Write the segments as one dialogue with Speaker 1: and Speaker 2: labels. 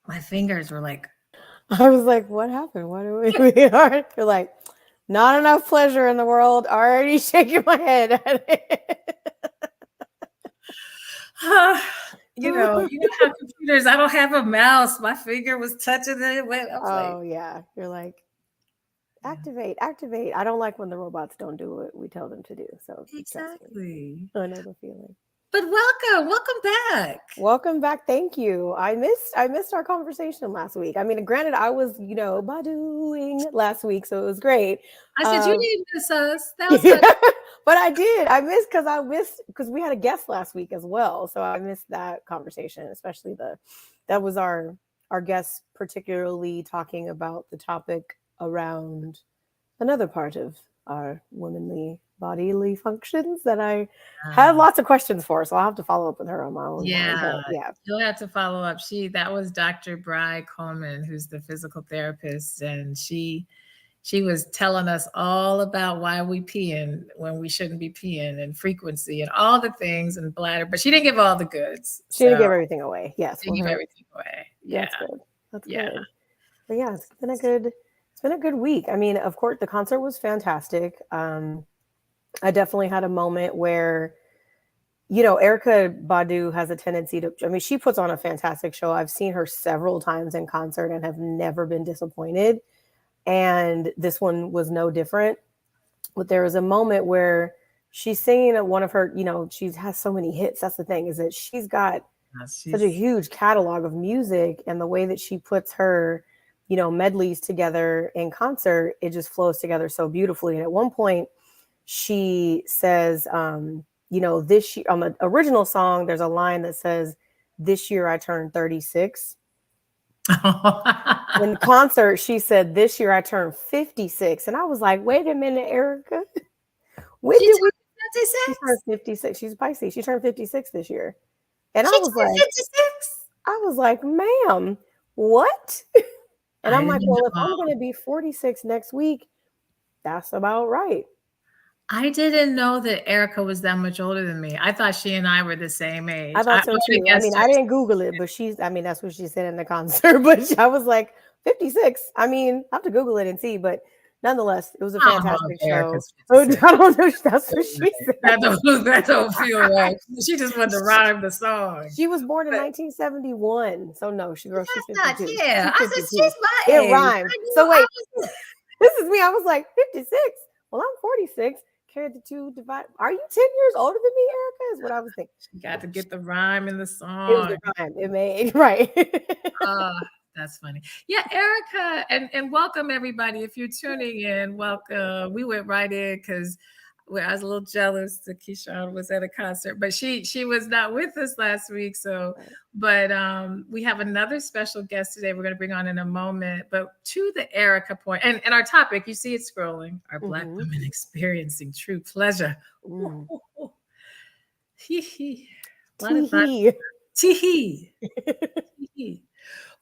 Speaker 1: My fingers were like,
Speaker 2: I was like, what happened? What are we are? You're like, not enough pleasure in the world. Already shaking my head at it.
Speaker 1: you know how computers, I don't have a mouse. My finger was touching it. I was like,
Speaker 2: Oh yeah. You're like,
Speaker 1: yeah,
Speaker 2: activate, activate. I don't like when the robots don't do what we tell them to do. So trust me.
Speaker 1: exactly.
Speaker 2: I know the feeling.
Speaker 1: But welcome back.
Speaker 2: Welcome back. Thank you. I missed our conversation last week. I mean, granted, I was, doing last week, so it was great.
Speaker 1: I said, you
Speaker 2: Um,
Speaker 1: didn't miss us. That was
Speaker 2: yeah,
Speaker 1: such.
Speaker 2: but I did. I missed because we had a guest last week as well, so I missed that conversation, especially the that was our guest particularly talking about the topic around another part of our womanly bodily functions that I had
Speaker 1: uh,
Speaker 2: lots of questions for. So I'll have to follow up with her on my own time.
Speaker 1: Yeah,
Speaker 2: But yeah,
Speaker 1: you'll have to follow up. That was Dr. Bry Coleman, who's the physical therapist, and she was telling us all about why we peeing when we shouldn't be peeing and frequency and all the things and bladder, but she didn't give all the goods.
Speaker 2: she didn't
Speaker 1: So
Speaker 2: give everything away. Yes,
Speaker 1: she
Speaker 2: well,
Speaker 1: gave
Speaker 2: her
Speaker 1: everything away. Yeah,
Speaker 2: that's good. That's
Speaker 1: yeah.
Speaker 2: good. But yeah, it's been a good week. I mean, of course, the concert was fantastic. I definitely had a moment where Erica Badu has a tendency to. I mean, she puts on a fantastic show. I've seen her several times in concert and have never been disappointed. And this one was no different. But there was a moment where she's singing at one of her. She has so many hits. That's the thing, is that she's got such a
Speaker 1: She's
Speaker 2: huge catalog of music, and the way that she puts her medleys together in concert, it just flows together so beautifully. And at one point she says, this year on the original song there's a line that says, this year I turned 36. In the concert she said, this year I turned 56. And I was like, wait a minute, Erica, when
Speaker 1: she
Speaker 2: did we
Speaker 1: turned
Speaker 2: she turned
Speaker 1: 56.
Speaker 2: 56? She's Pisces. She turned 56 this year. And
Speaker 1: She turned 56.
Speaker 2: I was like, ma'am, what? And
Speaker 1: I
Speaker 2: I'm like,
Speaker 1: didn't
Speaker 2: well, if
Speaker 1: know.
Speaker 2: I'm going to be 46 next week, that's about right.
Speaker 1: I didn't know that Erica was that much older than me. I thought she and I were the same
Speaker 2: I
Speaker 1: age. I
Speaker 2: thought so
Speaker 1: would have
Speaker 2: too. I mean,
Speaker 1: guessed
Speaker 2: I
Speaker 1: her.
Speaker 2: didn't Google it, but that's what she said in the concert. But I was like, 56. I mean, I have to Google it and see. But nonetheless, it was a
Speaker 1: I don't know
Speaker 2: fantastic
Speaker 1: if
Speaker 2: show.
Speaker 1: Erica's
Speaker 2: Oh, I
Speaker 1: 56.
Speaker 2: don't know if that's what she
Speaker 1: That
Speaker 2: said.
Speaker 1: don't that don't feel right. She just wanted to rhyme the song.
Speaker 2: She was born in
Speaker 1: But
Speaker 2: 1971. So no, she's
Speaker 1: that's not,
Speaker 2: 52.
Speaker 1: yeah.
Speaker 2: She's
Speaker 1: I said
Speaker 2: 52.
Speaker 1: she's my
Speaker 2: It
Speaker 1: age.
Speaker 2: rhymed. So wait, this is me. I was like, 56. Well, I'm 46. Carry the two divide. Are you 10 years older than me, Erica? Is what I was thinking.
Speaker 1: She got to get the rhyme in the
Speaker 2: It was
Speaker 1: song.
Speaker 2: the rhyme. It made right.
Speaker 1: Uh, that's funny. Yeah, Erica, and welcome everybody. If you're tuning in, welcome. We went right in because I was a little jealous that Keisean was at a concert, but she was not with us last week. So,
Speaker 2: Right.
Speaker 1: but we have another special guest today. We're going to bring on in a moment. But to the Erica point, and our topic, you see it scrolling: are Black
Speaker 2: Mm-hmm.
Speaker 1: women experiencing true pleasure?
Speaker 2: Mm.
Speaker 1: Hee hee. A lot of thoughts.
Speaker 2: Tee
Speaker 1: Tee hee. Tee.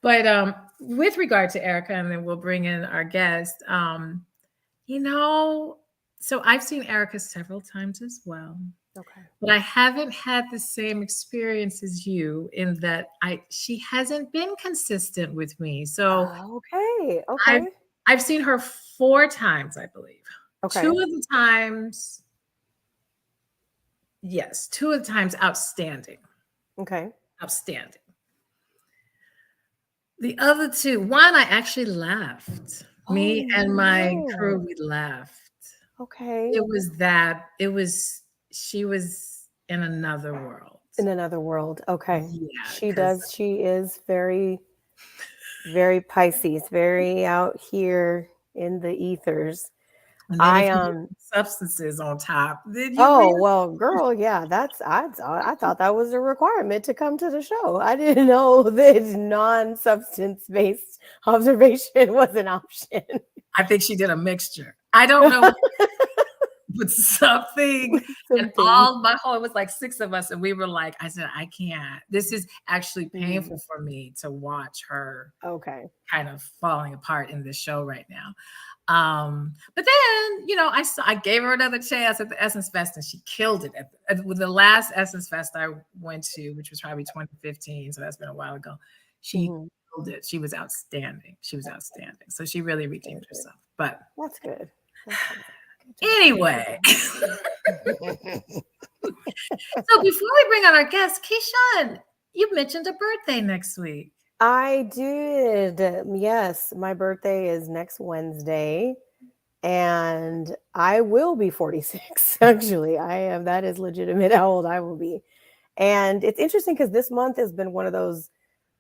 Speaker 1: But with regard to Erica, and then we'll bring in our guest. You know, so I've seen Erica several times as well,
Speaker 2: Okay.
Speaker 1: but I haven't had the same experience as you in that she hasn't been consistent with me. So
Speaker 2: Okay.
Speaker 1: I've
Speaker 2: Okay.
Speaker 1: I've seen her 4 times, I believe. Two
Speaker 2: Okay.
Speaker 1: of the times, yes, two of the times outstanding.
Speaker 2: Okay.
Speaker 1: Outstanding. The other two, one I actually laughed.
Speaker 2: Oh
Speaker 1: Me and my crew,
Speaker 2: no.
Speaker 1: we laughed.
Speaker 2: Okay.
Speaker 1: She was in another world.
Speaker 2: In another world. Okay.
Speaker 1: Yeah,
Speaker 2: She
Speaker 1: because
Speaker 2: does. She is very, very Pisces, very out here in the ethers.
Speaker 1: and then
Speaker 2: I
Speaker 1: if you get substances on top, then you
Speaker 2: Oh,
Speaker 1: really
Speaker 2: well, girl, yeah, I thought that was a requirement to come to the show. I didn't know that non-substance based observation was an option.
Speaker 1: I think she did a mixture. I don't know, but something and
Speaker 2: Something.
Speaker 1: it was like 6 of us, and we were like, I said, I can't. This is actually painful
Speaker 2: Mm,
Speaker 1: for me to watch her
Speaker 2: okay.
Speaker 1: kind of falling apart in this show right now. But then, I gave her another chance at the Essence Fest, and she killed it. With the last Essence Fest I went to, which was probably 2015, so that's been a while ago. She
Speaker 2: Mhm.
Speaker 1: killed it. She was outstanding. She was outstanding. So she really redeemed
Speaker 2: Good.
Speaker 1: herself. But
Speaker 2: That's good. That's good.
Speaker 1: anyway, so before we bring on our guest, Keisean, you mentioned a birthday next week.
Speaker 2: I did. Yes, my birthday is next Wednesday, and I will be 46. Actually, I am. That is legitimate how old I will be. And it's interesting because this month has been one of those,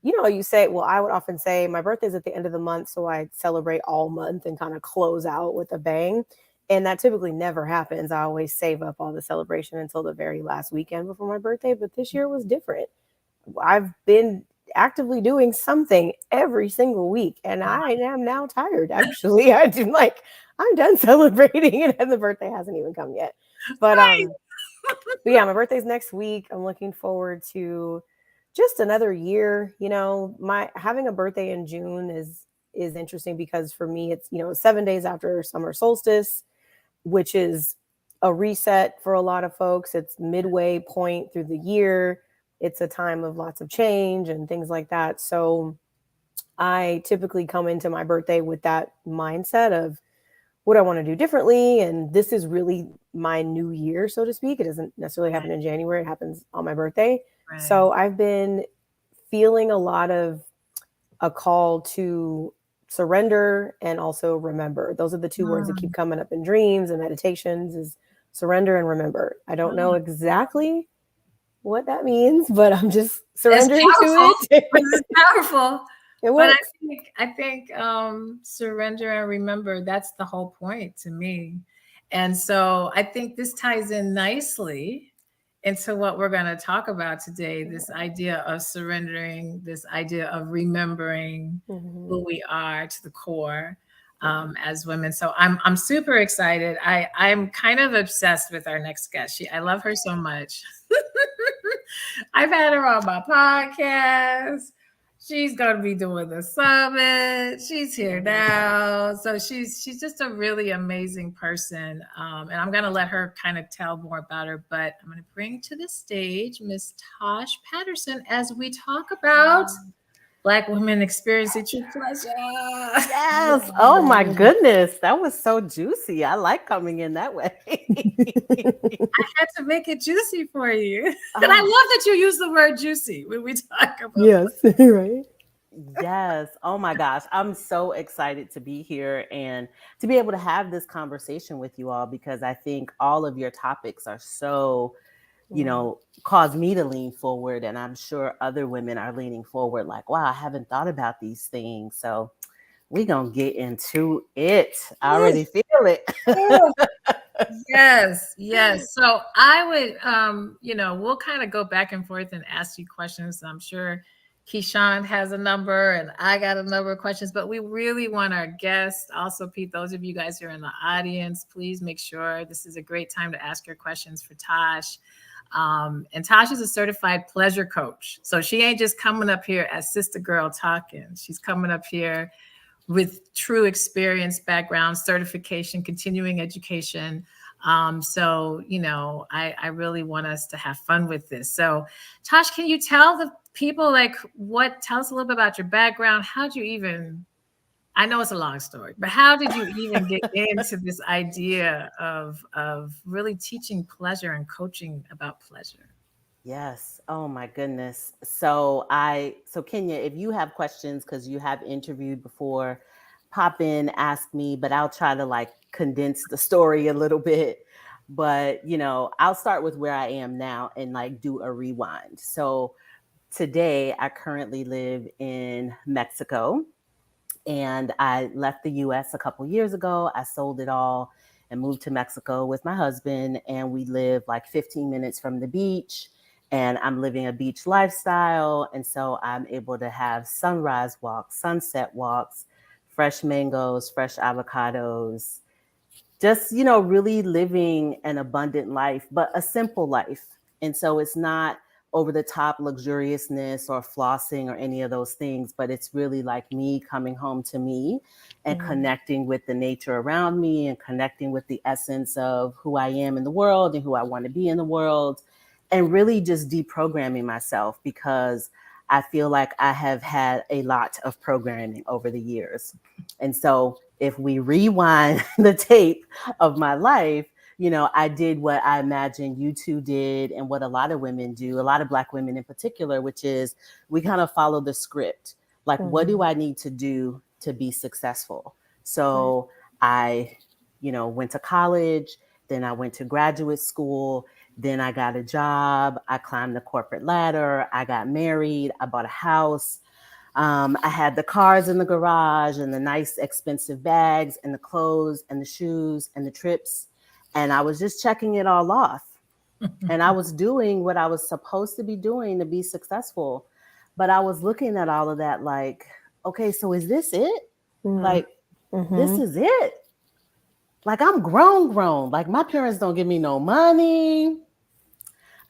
Speaker 2: you say, well, I would often say my birthday is at the end of the month, so I celebrate all month and kind of close out with a bang. And that typically never happens. I always save up all the celebration until the very last weekend before my birthday, but this year was different. I've been actively doing something every single week, and I am now tired. Actually, I'm done celebrating, and the birthday hasn't even come yet. But
Speaker 1: Right.
Speaker 2: but yeah, my birthday's next week. I'm looking forward to just another year. My having a birthday in June is interesting because for me it's 7 days after summer solstice, which is a reset for a lot of folks. It's midway point through the year. It's a time of lots of change and things like that. So I typically come into my birthday with that mindset of what I want to do differently. And this is really my new year, so to speak. It doesn't necessarily happen in January. It happens on my birthday.
Speaker 1: Right.
Speaker 2: So I've been feeling a lot of a call to surrender and also remember. Those are the two words that keep coming up in dreams and meditations is surrender and remember. I don't know exactly what that means, but I'm just surrendering to it.
Speaker 1: It's powerful.
Speaker 2: It
Speaker 1: But
Speaker 2: works.
Speaker 1: I think surrender and remember, that's the whole point to me. And so I think this ties in nicely into what we're going to talk about today, this idea of surrendering, this idea of remembering who we are to the core as women. So I'm super excited. I'm kind of obsessed with our next guest. I love her so much. I've had her on my podcast. She's going to be doing the summit. She's here now. So she's just a really amazing person. And I'm going to let her kind of tell more about her, but I'm going to bring to the stage Miss Tosh Patterson as we talk about Black women experiencing true pleasure.
Speaker 3: Yes. Oh my goodness. That was so juicy. I like coming in that way.
Speaker 1: I had to make it juicy for you. And I love that you use the word juicy when we talk about
Speaker 2: Yes, right.
Speaker 3: Yes. Oh my gosh. I'm so excited to be here and to be able to have this conversation with you all because I think all of your topics are so, cause me to lean forward. And I'm sure other women are leaning forward like, wow, I haven't thought about these things. So we're going to get into it. I already feel it.
Speaker 1: Yes. So I would, we'll kind of go back and forth and ask you questions. I'm sure Keisean has a number and I got a number of questions, but we really want our guests, also Pete, those of you guys who are in the audience, please make sure this is a great time to ask your questions for Tosh. And Tosh is a certified pleasure coach. So she ain't just coming up here as sister girl talking. She's coming up here with true experience, background, certification, continuing education. So, I really want us to have fun with this. So, Tosh, can you tell the people tell us a little bit about your background? How'd you even, I know it's a long story, but how did you even get into this idea of really teaching pleasure and coaching about pleasure?
Speaker 3: Yes. Oh my goodness. So Kenya, if you have questions, because you have interviewed before, pop in, ask me, but I'll try to condense the story a little bit. But, I'll start with where I am now and do a rewind. So today I currently live in Mexico and I left the US a couple years ago. I sold it all and moved to Mexico with my husband. And we live 15 minutes from the beach. And I'm living a beach lifestyle. And so I'm able to have sunrise walks, sunset walks, fresh mangoes, fresh avocados, just, really living an abundant life, but a simple life. And so it's not over the top luxuriousness or flossing or any of those things, but it's really like me coming home to me and connecting with the nature around me and connecting with the essence of who I am in the world and who I want to be in the world. And really just deprogramming myself because I feel like I have had a lot of programming over the years. And so if we rewind the tape of my life, I did what I imagine you two did and what a lot of women do, a lot of Black women in particular, which is we kind of follow the script. Like, what do I need to do to be successful? So I, went to college, then I went to graduate school, then I got a job, I climbed the corporate ladder, I got married, I bought a house. I had the cars in the garage and the nice expensive bags and the clothes and the shoes and the trips. And I was just checking it all off. And I was doing what I was supposed to be doing to be successful. But I was looking at all of that like, okay, so is this it? Like, this is it. Like, I'm grown. Like, my parents don't give me no money.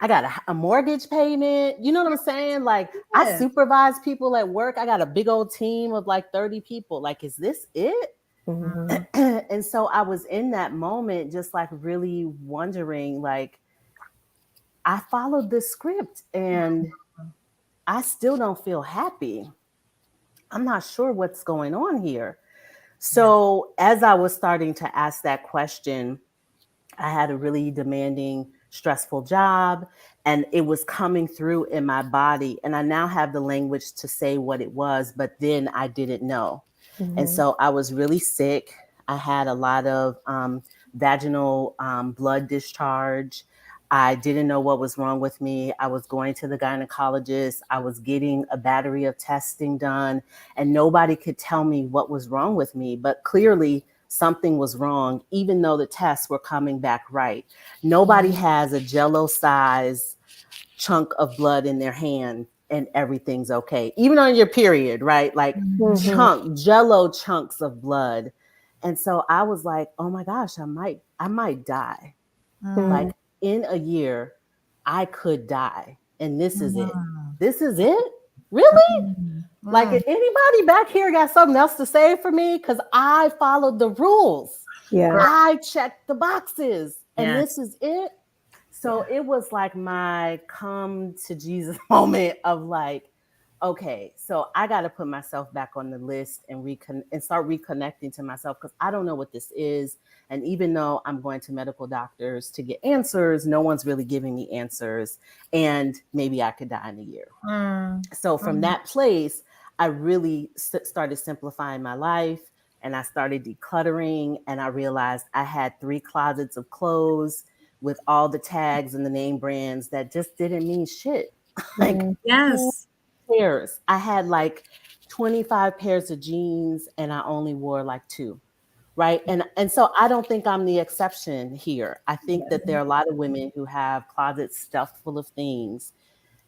Speaker 3: I got a mortgage payment. You know what I'm saying? Like, I supervise people at work. I got a big old team of like 30 people. Like, is this it? And so I was in that moment just like really wondering, like, I followed this script and I still don't feel happy. I'm not sure what's going on here. So as I was starting to ask that question, I had a really demanding, stressful job, and it was coming through in my body. And I now have the language to say what it was, but then I didn't know. And so I was really sick. I had a lot of vaginal blood discharge. I didn't know what was wrong with me. I was going to the gynecologist. I was getting a battery of testing done, and nobody could tell me what was wrong with me. But clearly, something was wrong, even though the tests were coming back right. Nobody has a Jello size chunk of blood in their hand and everything's okay. Even on your period, right? Like Jello chunks of blood. And so I was like, oh my gosh, I might die. Like, in a year, I could die. And this is it. This is it? Really? Like, if anybody back here got something else to say for me? Because I followed the rules.
Speaker 2: Yeah.
Speaker 3: I checked the boxes. And this is it. So it was like my come to Jesus moment of like, okay, so I got to put myself back on the list and start reconnecting to myself, because I don't know what this is. And even though I'm going to medical doctors to get answers, no one's really giving me answers. And maybe I could die in a year. So from that place, I really started simplifying my life, and I started decluttering, and I realized I had 3 closets of clothes with all the tags and the name brands that just didn't mean shit. Like, pairs. I had like 25 pairs of jeans and I only wore like 2. Right. And so I don't think I'm the exception here. I think that there are a lot of women who have closets stuffed full of things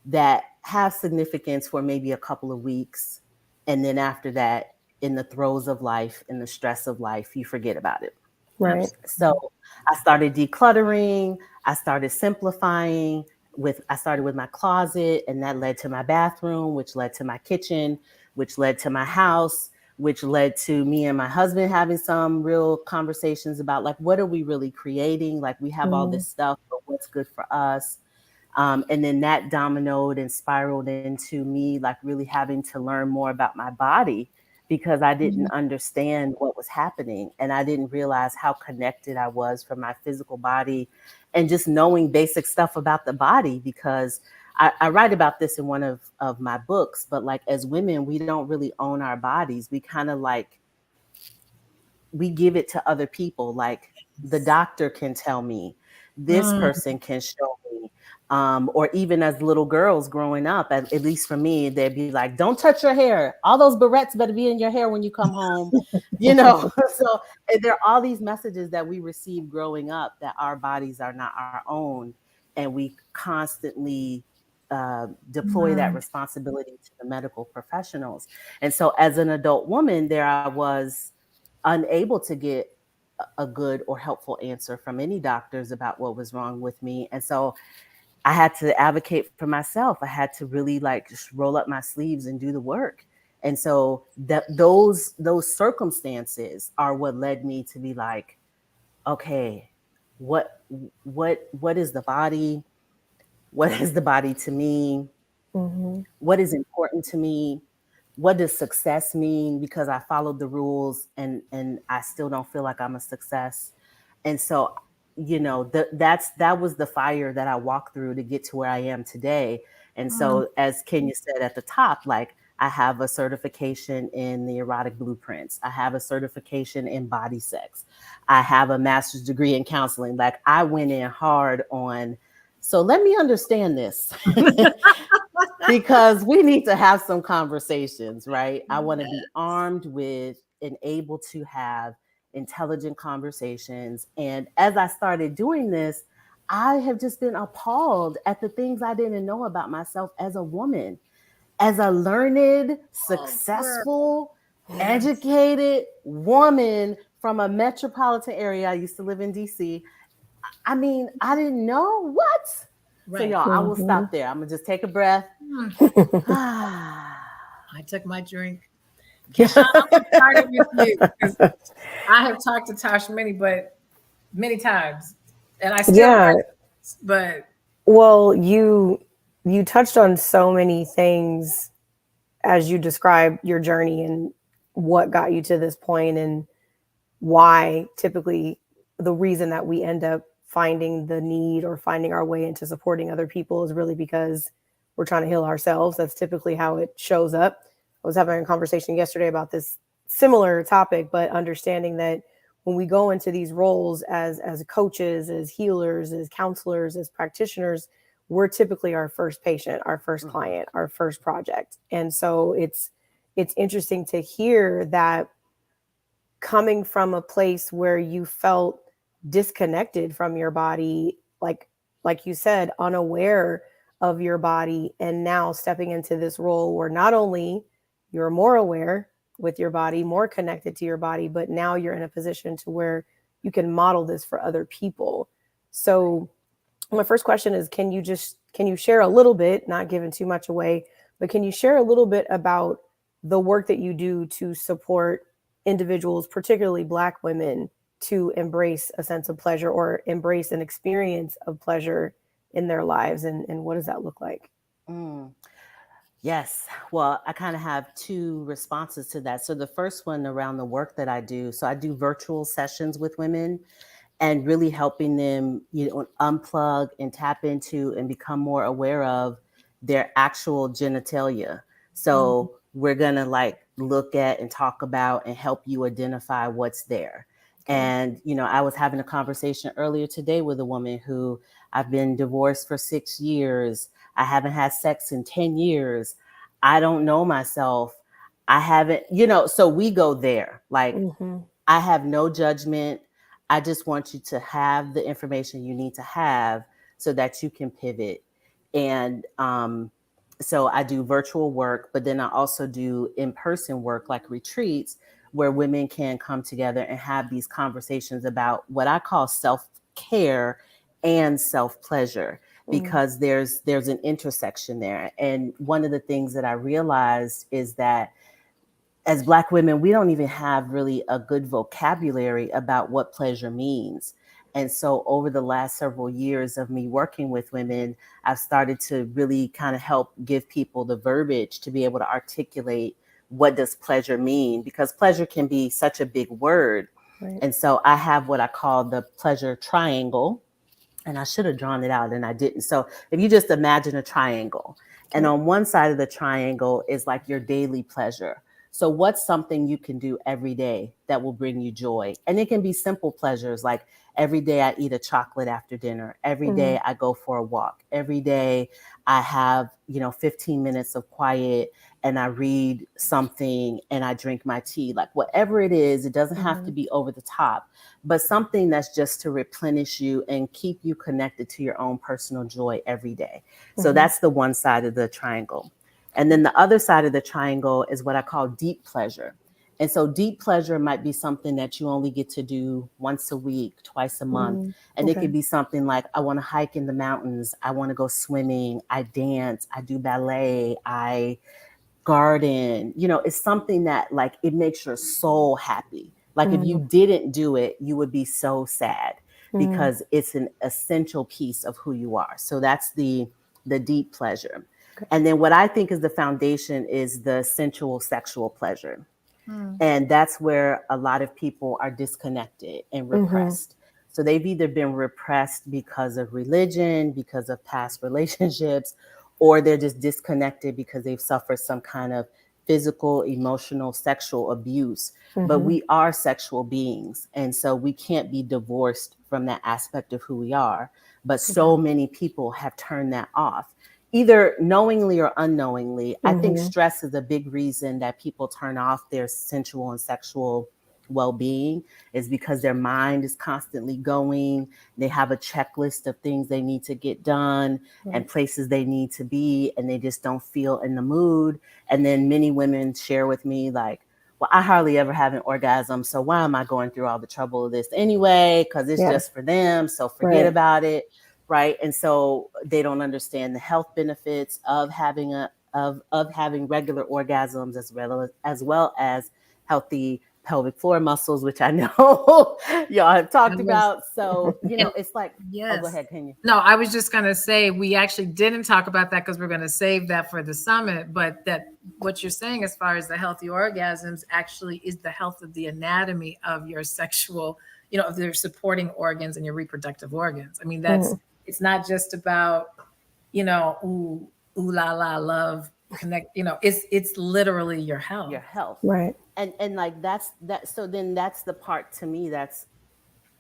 Speaker 3: that have significance for maybe a couple of weeks. And then after that, in the throes of life, in the stress of life, you forget about it.
Speaker 2: Right.
Speaker 3: So I started decluttering. I started simplifying. I started with my closet, and that led to my bathroom, which led to my kitchen, which led to my house, which led to me and my husband having some real conversations about like, what are we really creating? Like, we have all this stuff, but what's good for us? And then that dominoed and spiraled into me like really having to learn more about my body, because I didn't understand what was happening. And I didn't realize how connected I was from my physical body and just knowing basic stuff about the body, because I write about this in one of my books, but like, as women, we don't really own our bodies. We kind of like, we give it to other people. Like, the doctor can tell me, this person can show me. Or even as little girls growing up, at least for me, they'd be like, don't touch your hair. All those barrettes better be in your hair when you come home, So there are all these messages that we receive growing up that our bodies are not our own. And we constantly deploy that responsibility to the medical professionals. And so as an adult woman, there I was, unable to get a good or helpful answer from any doctors about what was wrong with me. And so I had to advocate for myself. I had to really like just roll up my sleeves and do the work. And so those circumstances are what led me to be like, okay, what is the body? What is the body to me? What is important to me? What does success mean? Because I followed the rules and I still don't feel like I'm a success. And so, that was the fire that I walked through to get to where I am today. And so, as Kenya said at the top, like, I have a certification in the erotic blueprints. I have a certification in body sex. I have a master's degree in counseling. Like, I went in hard on, so let me understand this. Because we need to have some conversations, right? I want to be armed with and able to have intelligent conversations. And as I started doing this, I have just been appalled at the things I didn't know about myself as a woman, as a learned, successful, educated woman from a metropolitan area. I used to live in DC. I mean, I didn't know what. Right. So, y'all, I will stop there. I'm going to just take a breath.
Speaker 1: I took my drink. I started with you because I have talked to Tosh many times, and I still but
Speaker 2: well, you touched on so many things as you described your journey and what got you to this point, and why typically the reason that we end up finding the need or finding our way into supporting other people is really because we're trying to heal ourselves. That's typically how it shows up. I was having a conversation yesterday about this similar topic, but understanding that when we go into these roles as coaches, as healers, as counselors, as practitioners, we're typically our first patient, our first client, our first project. And so it's interesting to hear that coming from a place where you felt disconnected from your body, like you said, unaware of your body, and now stepping into this role where not only you're more aware with your body, more connected to your body, but now you're in a position to where you can model this for other people. So my first question is, can you share a little bit, not giving too much away, but can you share a little bit about the work that you do to support individuals, particularly Black women, to embrace a sense of pleasure or embrace an experience of pleasure in their lives? And what does that look like?
Speaker 3: Yes. Well, I kind of have two responses to that. So the first one around the work that I do. So I do virtual sessions with women and really helping them, unplug and tap into and become more aware of their actual genitalia. So we're going to look at and talk about and help you identify what's there. And, I was having a conversation earlier today with a woman who, I've been divorced for 6 years. I haven't had sex in 10 years. I don't know myself. I haven't, so we go there. I have no judgment. I just want you to have the information you need to have so that you can pivot. And so I do virtual work, but then I also do in-person work, like retreats, where women can come together and have these conversations about what I call self-care and self-pleasure, because there's an intersection there. And one of the things that I realized is that as Black women, we don't even have really a good vocabulary about what pleasure means. And so over the last several years of me working with women, I've started to really kind of help give people the verbiage to be able to articulate what does pleasure mean, because pleasure can be such a big word. Right. And so I have what I call the pleasure triangle, and I should have drawn it out and I didn't. So if you just imagine a triangle, and on one side of the triangle is like your daily pleasure. So what's something you can do every day that will bring you joy? And it can be simple pleasures, like every day I eat a chocolate after dinner. Every day I go for a walk. Every day I have, 15 minutes of quiet and I read something and I drink my tea. Like whatever it is, it doesn't have to be over the top, but something that's just to replenish you and keep you connected to your own personal joy every day. So that's the one side of the triangle. And then the other side of the triangle is what I call deep pleasure. And so deep pleasure might be something that you only get to do once a week, twice a month. And it could be something like, I want to hike in the mountains. I want to go swimming. I dance. I do ballet. I garden. It's something that it makes your soul happy. Like if you didn't do it, you would be so sad because it's an essential piece of who you are. So that's the deep pleasure. And then what I think is the foundation is the sensual sexual pleasure. And that's where a lot of people are disconnected and repressed. So they've either been repressed because of religion, because of past relationships, or they're just disconnected because they've suffered some kind of physical, emotional, sexual abuse. But we are sexual beings. And so we can't be divorced from that aspect of who we are. But so many people have turned that off, either knowingly or unknowingly. I think stress is a big reason that people turn off their sensual and sexual well-being, is because their mind is constantly going. They have a checklist of things they need to get done and places they need to be, and they just don't feel in the mood. And then many women share with me like, well, I hardly ever have an orgasm, so why am I going through all the trouble of this anyway? Because it's just for them, so forget about it. Right. And so they don't understand the health benefits of having having regular orgasms, as well as healthy pelvic floor muscles, which I know y'all have talked about. So, it's like, oh, go ahead, Kenya.
Speaker 1: No, I was just going to say, we actually didn't talk about that because we're going to save that for the summit. But that what you're saying as far as the healthy orgasms actually is the health of the anatomy of your sexual, of your supporting organs and your reproductive organs. I mean, it's not just about, ooh la la, love, connect, it's literally your health.
Speaker 3: Your health.
Speaker 2: Right.
Speaker 3: And like that's so then that's the part to me that's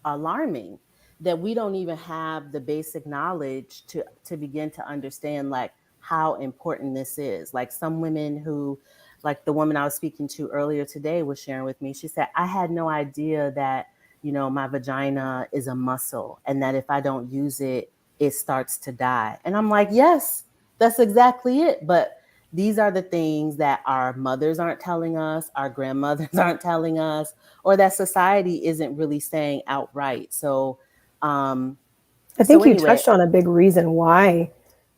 Speaker 3: alarming, that we don't even have the basic knowledge to begin to understand like how important this is. Like some women who, like the woman I was speaking to earlier today was sharing with me, she said, I had no idea that, my vagina is a muscle and that if I don't use it, it starts to die. And I'm like, yes, that's exactly it. But these are the things that our mothers aren't telling us, our grandmothers aren't telling us, or that society isn't really saying outright. So
Speaker 2: I think you touched on a big reason why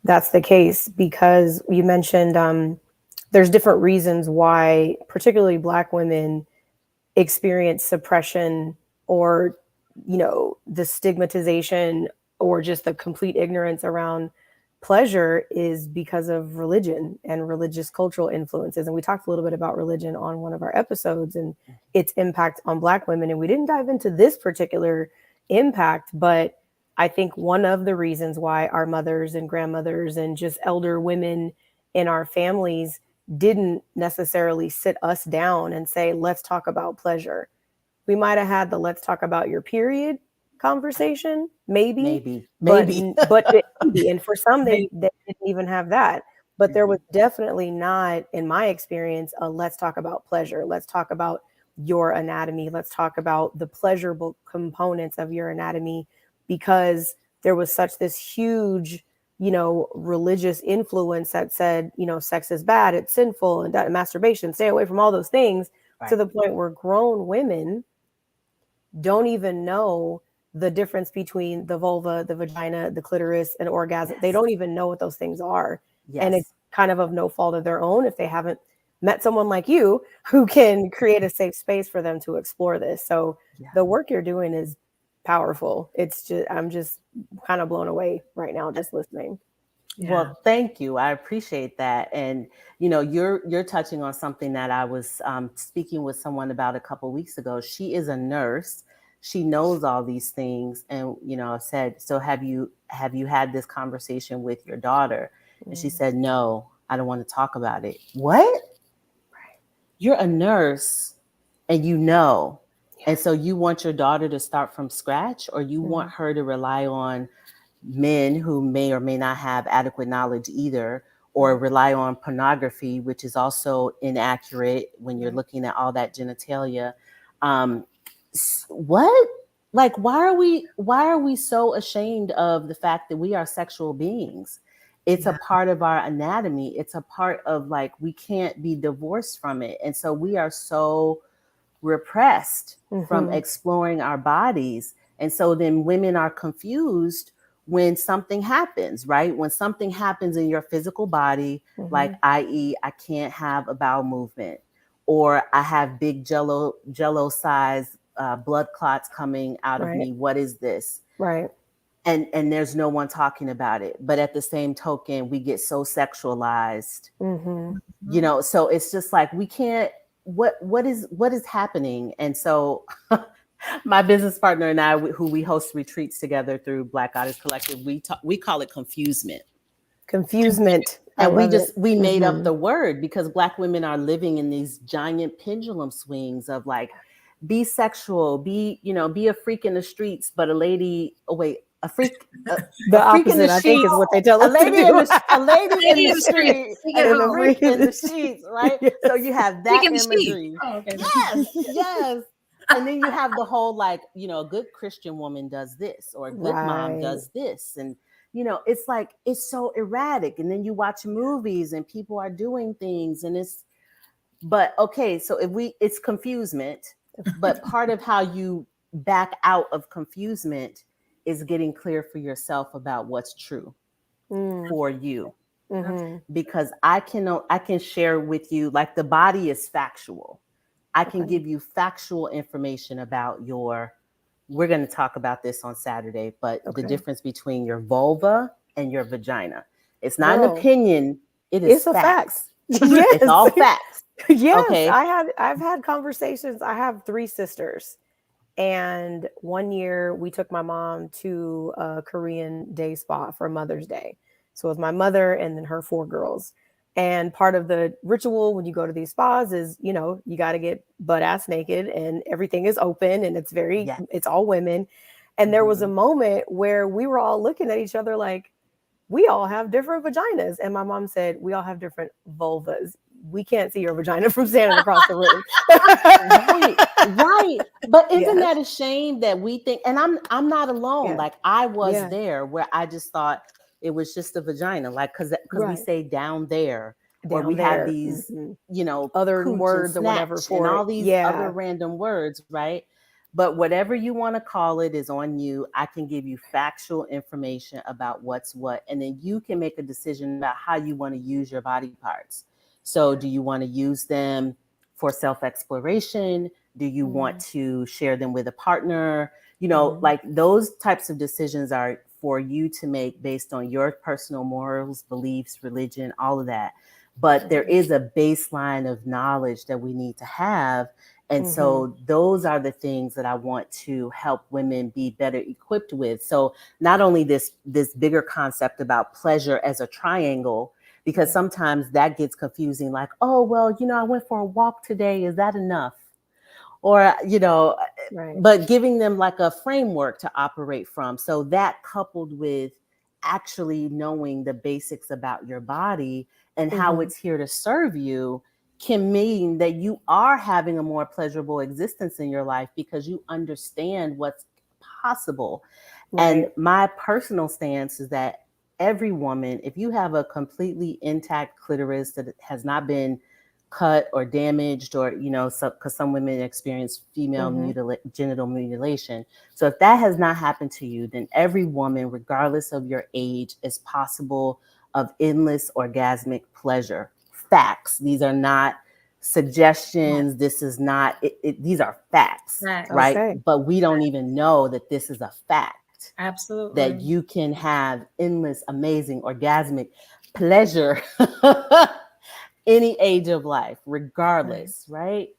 Speaker 2: that's the case, because you mentioned there's different reasons why particularly Black women experience suppression, or the stigmatization or just the complete ignorance around pleasure is because of religion and religious cultural influences. And we talked a little bit about religion on one of our episodes and its impact on Black women. And we didn't dive into this particular impact, but I think one of the reasons why our mothers and grandmothers and just elder women in our families didn't necessarily sit us down and say, let's talk about pleasure. We might have had the let's talk about your period conversation, maybe. But maybe. And for some, they didn't even have that. But there was definitely not, in my experience, a let's talk about pleasure. Let's talk about your anatomy. Let's talk about the pleasurable components of your anatomy, because there was such this huge, religious influence that said, sex is bad, it's sinful, and masturbation, stay away from all those things, to the point where grown women don't even know the difference between the vulva, the vagina, the clitoris, and orgasm. They don't even know what those things are. And it's kind of no fault of their own if they haven't met someone like you who can create a safe space for them to explore this. So the work you're doing is powerful. I'm just kind of blown away right now just listening.
Speaker 3: Yeah. Well, thank you. I appreciate that. And, you're touching on something that I was speaking with someone about a couple of weeks ago. She is a nurse. She knows all these things. And, I said, so have you had this conversation with your daughter? And she said, no, I don't want to talk about it. What? You're a nurse and and so you want your daughter to start from scratch, or you want her to rely on men who may or may not have adequate knowledge either, or rely on pornography, which is also inaccurate when you're looking at all that genitalia. What? Like, why are we so ashamed of the fact that we are sexual beings? It's a part of our anatomy. It's a part of, like, we can't be divorced from it. And so we are so repressed from exploring our bodies. And so then women are confused when something happens, right? When something happens in your physical body, like, i.e., I can't have a bowel movement, or I have big jello size blood clots coming out of me. What is this?
Speaker 2: Right.
Speaker 3: and there's no one talking about it. But at the same token, we get so sexualized, you know, so it's just like, we can't, what is happening? And so my business partner and I, who we host retreats together through Black Goddess Collective, we call it confusement.
Speaker 2: Confusement.
Speaker 3: And we made up the word because Black women are living in these giant pendulum swings of like, be sexual, be a freak in the streets, but a lady, a freak,
Speaker 2: the opposite, I think, is what they tell us to do.
Speaker 3: A lady in the street and a freak in the sheets, right? Yes. So you have that imagery.
Speaker 1: Oh, okay.
Speaker 3: Yes, yes. And then you have the whole, like, you know, a good Christian woman does this, or a good mom does this. And, you know, it's like, it's so erratic. And then you watch movies and people are doing things and but okay, so it's confusement, but part of how you back out of confusement is getting clear for yourself about what's true for you. Because I can share with you, like, the body is factual. I can give you factual information about we're going to talk about this on Saturday, but the difference between your vulva and your vagina. It's not an opinion. It's
Speaker 2: a fact.
Speaker 3: Yes. It's all facts.
Speaker 2: Yes.
Speaker 3: Okay.
Speaker 2: I've had conversations. I have 3 sisters. And one year we took my mom to a Korean day spa for Mother's Day. So it was my mother and then her 4 girls. And part of the ritual when you go to these spas is, you know, you got to get butt ass naked and everything is open and it's it's all women. And there was a moment where we were all looking at each other like, we all have different vaginas. And my mom said, we all have different vulvas. We can't see your vagina from standing across the room.
Speaker 3: Right. But isn't that a shame that we think, and I'm not alone. Like, I was there where I just thought it was just a vagina, like, because we say down there, or we have these, you know,
Speaker 2: other words or whatever for
Speaker 3: and all these other random words, right? But whatever you want to call it is on you. I can give you factual information about what's what, and then you can make a decision about how you want to use your body parts. So do you want to use them for self-exploration? Do you want to share them with a partner? You know, like, those types of decisions are for you to make based on your personal morals, beliefs, religion, all of that. But there is a baseline of knowledge that we need to have. And so those are the things that I want to help women be better equipped with. So not only this bigger concept about pleasure as a triangle, because sometimes that gets confusing, like, oh, well, you know, I went for a walk today. Is that enough? Or, you know, but giving them like a framework to operate from. So that, coupled with actually knowing the basics about your body and how it's here to serve you, can mean that you are having a more pleasurable existence in your life because you understand what's possible. And my personal stance is that every woman, if you have a completely intact clitoris that has not been cut or damaged, or, you know, because some women experience female genital mutilation. So if that has not happened to you, then every woman, regardless of your age, is possible of endless orgasmic pleasure. Facts. These are not suggestions. This is not, these are facts, right? Okay. But we don't even know that this is a fact.
Speaker 1: Absolutely.
Speaker 3: That you can have endless, amazing, orgasmic pleasure any age of life, regardless, right?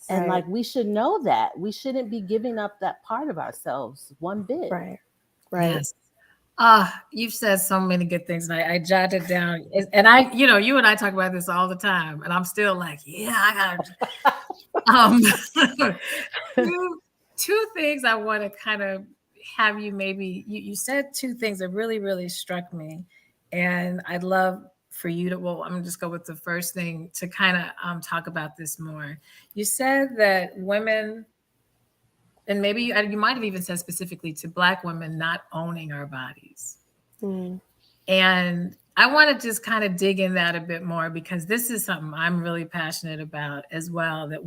Speaker 3: And like, we should know that. We shouldn't be giving up that part of ourselves one bit.
Speaker 2: Right.
Speaker 1: Yes. You've said so many good things, and I jotted down. And I, you know, you and I talk about this all the time, and I'm still like, yeah, I got two things I want to kind of have you maybe. You said 2 things that really, really struck me, and I'd love for you to. Well, I'm gonna just go with the first thing to kind of talk about this more. You said that women. And maybe you might have even said specifically to Black women not owning our bodies. And I want to just kind of dig in that a bit more, because this is something I'm really passionate about as well, that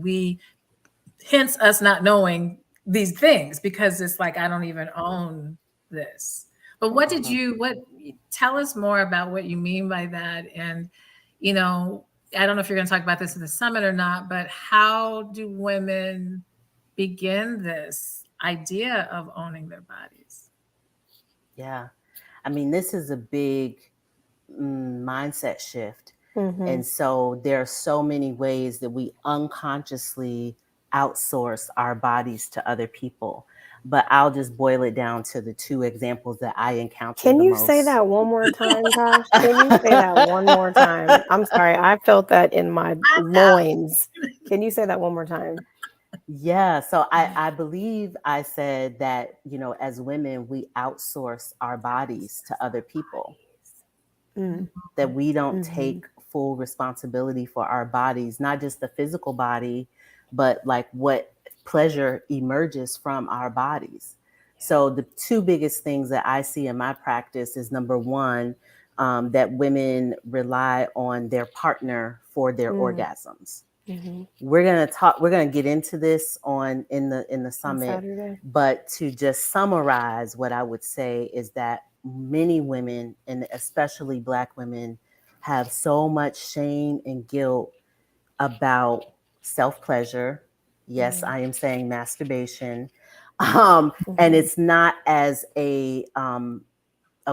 Speaker 1: hence us not knowing these things, because it's like, I don't even own this. But tell us more about what you mean by that. And, you know, I don't know if you're going to talk about this in the summit or not, but how do women begin this idea of owning their bodies?
Speaker 3: Yeah. I mean, this is a big mindset shift.
Speaker 2: Mm-hmm.
Speaker 3: And so there are so many ways that we unconsciously outsource our bodies to other people. But I'll just boil it down to the two examples that I encountered
Speaker 2: Can
Speaker 3: the
Speaker 2: you
Speaker 3: most.
Speaker 2: say that one more time, Tosh? Can you say that one more time? I'm sorry, I felt that in my loins. Can you say that one more time?
Speaker 3: Yeah, so I believe I said that, you know, as women, we outsource our bodies to other people,
Speaker 2: Mm.
Speaker 3: that we don't
Speaker 2: Mm-hmm.
Speaker 3: take full responsibility for our bodies, not just the physical body, but like what pleasure emerges from our bodies. So the two biggest things that I see in my practice is number one, that women rely on their partner for their orgasms.
Speaker 2: Mm-hmm.
Speaker 3: We're gonna get into this in the
Speaker 2: On
Speaker 3: summit,
Speaker 2: Saturday.
Speaker 3: but to just summarize, what I would say is that many women, and especially Black women, have so much shame and guilt about self-pleasure. Yes, I am saying masturbation. And it's not as a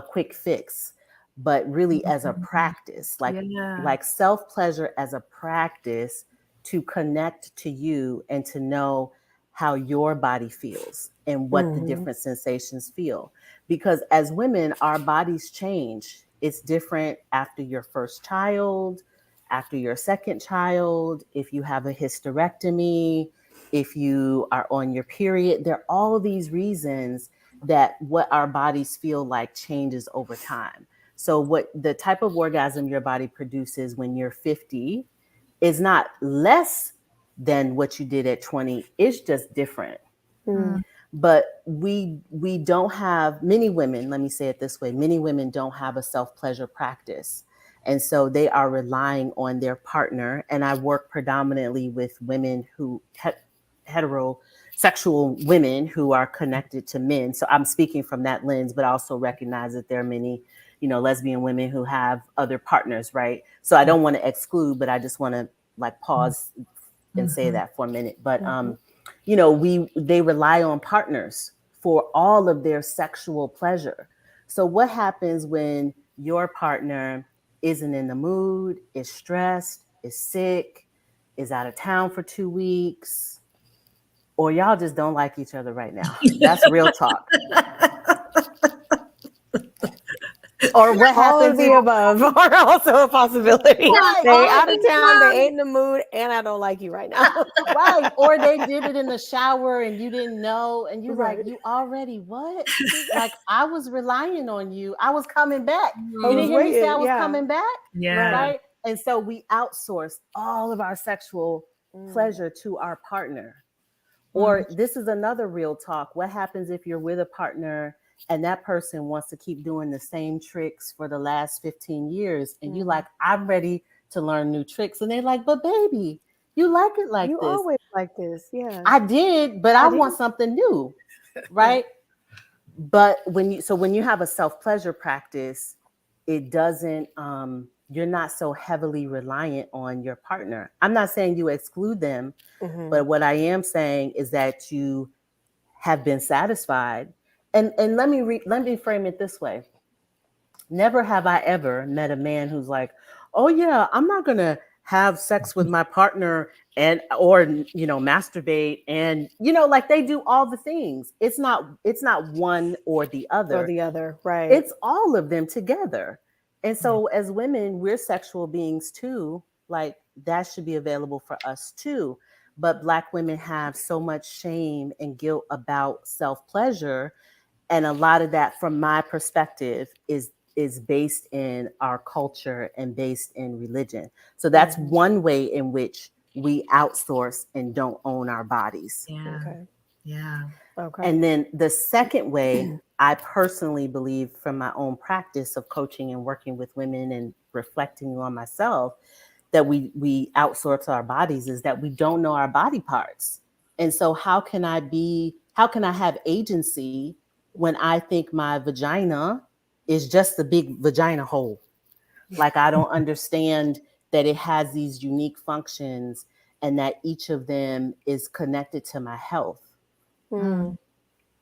Speaker 3: quick fix, but really as a practice,
Speaker 1: Yeah.
Speaker 3: like self-pleasure as a practice to connect to you and to know how your body feels and what the
Speaker 2: Mm-hmm.
Speaker 3: different sensations feel. Because as women, our bodies change. It's different after your first child, after your second child, if you have a hysterectomy, if you are on your period. There are all these reasons that what our bodies feel like changes over time. So what the type of orgasm your body produces when you're 50 is not less than what you did at 20. It's just different.
Speaker 2: Mm.
Speaker 3: But we don't have, many women, let me say it this way, many women don't have a self-pleasure practice. And so they are relying on their partner. And I work predominantly with women who heterosexual women who are connected to men. So I'm speaking from that lens, but also recognize that there are many, you know, lesbian women who have other partners, right? So I don't want to exclude, but I just want to like pause and say that for a minute. But you know, they rely on partners for all of their sexual pleasure. So what happens when your partner isn't in the mood, is stressed, is sick, is out of town for 2 weeks, or y'all just don't like each other right now? That's real talk. Or what
Speaker 2: All of
Speaker 3: happens
Speaker 2: the above are also a possibility.
Speaker 3: Right,
Speaker 2: They
Speaker 3: all
Speaker 2: out
Speaker 3: of
Speaker 2: of
Speaker 3: the
Speaker 2: town,
Speaker 3: above.
Speaker 2: they ain't in the mood, and I don't like you right now.
Speaker 3: Right, or they did it in the shower and you didn't know, and you
Speaker 2: Right.
Speaker 3: like, you already what? Like, I was relying on you. I was coming back.
Speaker 2: I
Speaker 3: You
Speaker 2: was
Speaker 3: didn't hear me say I
Speaker 2: waiting,
Speaker 3: was
Speaker 2: yeah.
Speaker 3: coming back?
Speaker 1: Yeah.
Speaker 3: Right? And so we outsource all of our sexual
Speaker 2: Mm.
Speaker 3: pleasure to our partner. Or this is another real talk. What happens if you're with a partner and that person wants to keep doing the same tricks for the last 15 years and you like, I'm ready to learn new tricks, and they're like, but baby, you like it like
Speaker 2: You
Speaker 3: this.
Speaker 2: always like this, yeah.
Speaker 3: I did, but I want something new, right? But when you have a self-pleasure practice, it doesn't you're not so heavily reliant on your partner. I'm not saying you exclude them, but what I am saying is that you have been satisfied. And let me frame it this way. Never have I ever met a man who's like, "Oh yeah, I'm not going to have sex with my partner and or masturbate and like they do all the things." It's not one or the
Speaker 2: Or
Speaker 3: other.
Speaker 2: the other, right.
Speaker 3: It's all of them together. And so as women, we're sexual beings too. Like that should be available for us too. But Black women have so much shame and guilt about self-pleasure, and a lot of that from my perspective is based in our culture and based in religion. So that's one way in which we outsource and don't own our bodies.
Speaker 1: Yeah.
Speaker 2: Okay.
Speaker 1: Yeah.
Speaker 2: Okay.
Speaker 3: And then the second way, I personally believe from my own practice of coaching and working with women and reflecting on myself, that we outsource our bodies, is that we don't know our body parts. And so how can I have agency when I think my vagina is just a big vagina hole? Like I don't understand that it has these unique functions and that each of them is connected to my health.
Speaker 2: Mm.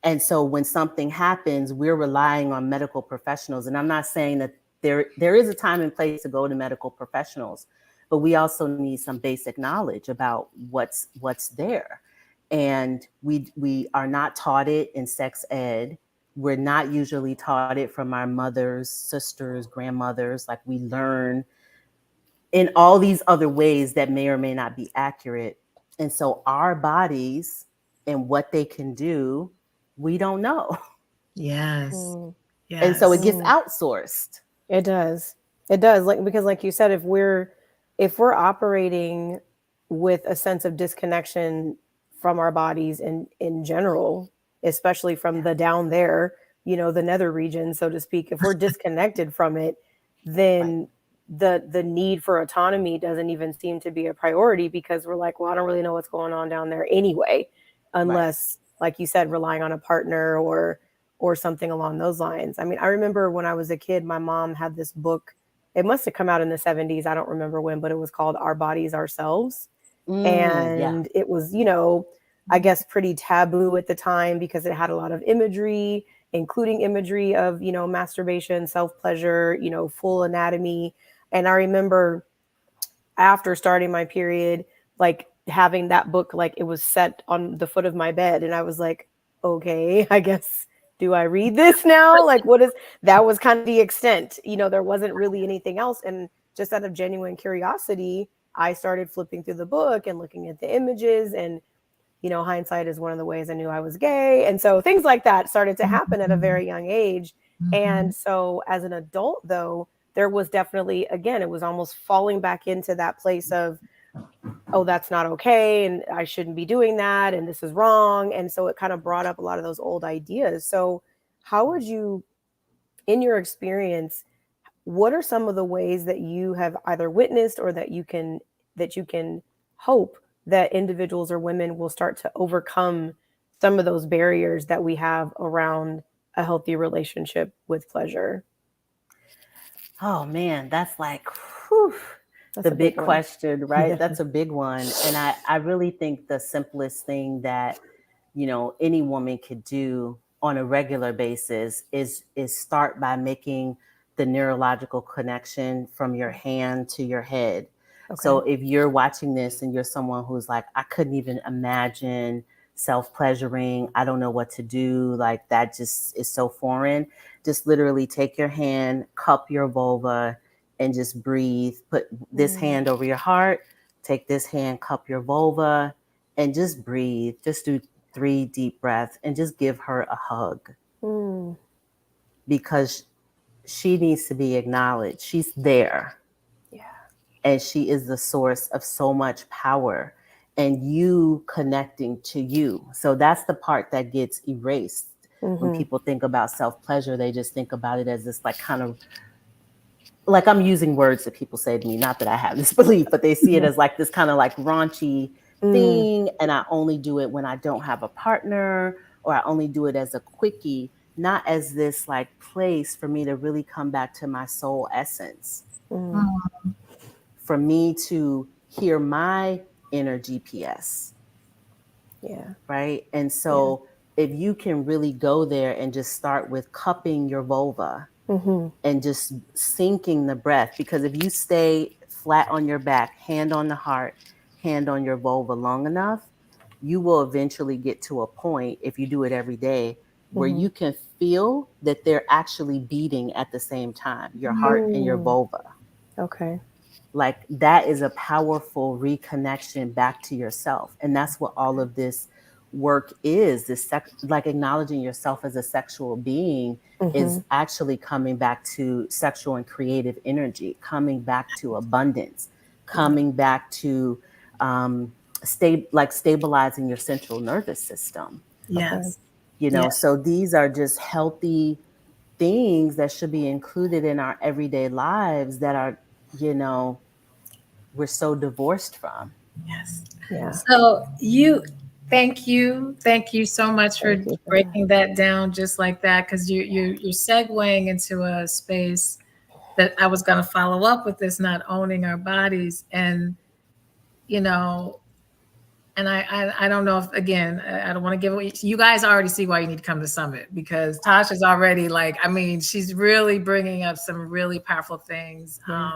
Speaker 3: And so when something happens, we're relying on medical professionals. And I'm not saying that there is a time and place to go to medical professionals, but we also need some basic knowledge about what's there. And we are not taught it in sex ed. We're not usually taught it from our mothers, sisters, grandmothers. Like, we learn in all these other ways that may or may not be accurate. And so our bodies and what they can do, we don't know.
Speaker 1: Yes.
Speaker 2: Mm.
Speaker 1: Yes.
Speaker 3: And so it gets outsourced.
Speaker 2: It does. It does. Like, because like you said, if we're operating with a sense of disconnection from our bodies in general, especially from the down there, the nether region, so to speak, if we're disconnected from it, then the need for autonomy doesn't even seem to be a priority, because we're like, well, I don't really know what's going on down there anyway, unless, like you said, relying on a partner or something along those lines. I mean, I remember when I was a kid, my mom had this book. It must have come out in the 70s. I don't remember when, but it was called Our Bodies, Ourselves. And it was, I guess pretty taboo at the time, because it had a lot of imagery, including imagery of, masturbation, self-pleasure, full anatomy. And I remember after starting my period, like, having that book, like, it was set on the foot of my bed. And I was like, okay, I guess, do I read this now? Like, that was kind of the extent, there wasn't really anything else. And just out of genuine curiosity, I started flipping through the book and looking at the images, and, hindsight is one of the ways I knew I was gay. And so things like that started to happen at a very young age. And so as an adult, though, there was definitely, again, it was almost falling back into that place of, oh, that's not okay, and I shouldn't be doing that, and this is wrong. And so it kind of brought up a lot of those old ideas. So how would you, in your experience, what are some of the ways that you have either witnessed or that you can hope that individuals or women will start to overcome some of those barriers that we have around a healthy relationship with pleasure?
Speaker 3: Oh man, that's like, whew, the big question, right?
Speaker 2: Yeah.
Speaker 3: That's a big one. And I really think the simplest thing that, any woman could do on a regular basis is start by making the neurological connection from your hand to your head.
Speaker 2: Okay.
Speaker 3: So if you're watching this and you're someone who's like, I couldn't even imagine self-pleasuring, I don't know what to do, like, that just is so foreign, just literally take your hand, cup your vulva, and just breathe. Put this hand over your heart, take this hand, cup your vulva, and just breathe. Just do 3 deep breaths and just give her a hug. Because she needs to be acknowledged. She's there.
Speaker 2: Yeah.
Speaker 3: And she is the source of so much power, and you connecting to you. So that's the part that gets erased. When people think about self-pleasure, they just think about it as this, like, kind of, like, I'm using words that people say to me, not that I have this belief, but they see it as like this kind of like raunchy thing. And I only do it when I don't have a partner, or I only do it as a quickie, not as this like place for me to really come back to my soul essence. For me to hear my inner GPS.
Speaker 2: Yeah.
Speaker 3: Right. And so if you can really go there and just start with cupping your vulva and just sinking the breath, because if you stay flat on your back, hand on the heart, hand on your vulva long enough, you will eventually get to a point, if you do it every day, where you can feel that they're actually beating at the same time, your heart and your vulva.
Speaker 2: Okay.
Speaker 3: Like, that is a powerful reconnection back to yourself. And that's what all of this work is. This like acknowledging yourself as a sexual being is actually coming back to sexual and creative energy, coming back to abundance, coming back to stabilizing your central nervous system.
Speaker 1: Yes.
Speaker 3: So these are just healthy things that should be included in our everyday lives that are, we're so divorced from.
Speaker 1: Yes.
Speaker 2: Yeah.
Speaker 1: So thank you so much for breaking that down just like that, because you're segueing into a space that I was going to follow up with this, not owning our bodies. And And I don't know if, again, I don't want to give away. You guys already see why you need to come to Summit, because Tosh is already like, I mean, she's really bringing up some really powerful things.
Speaker 2: Yeah.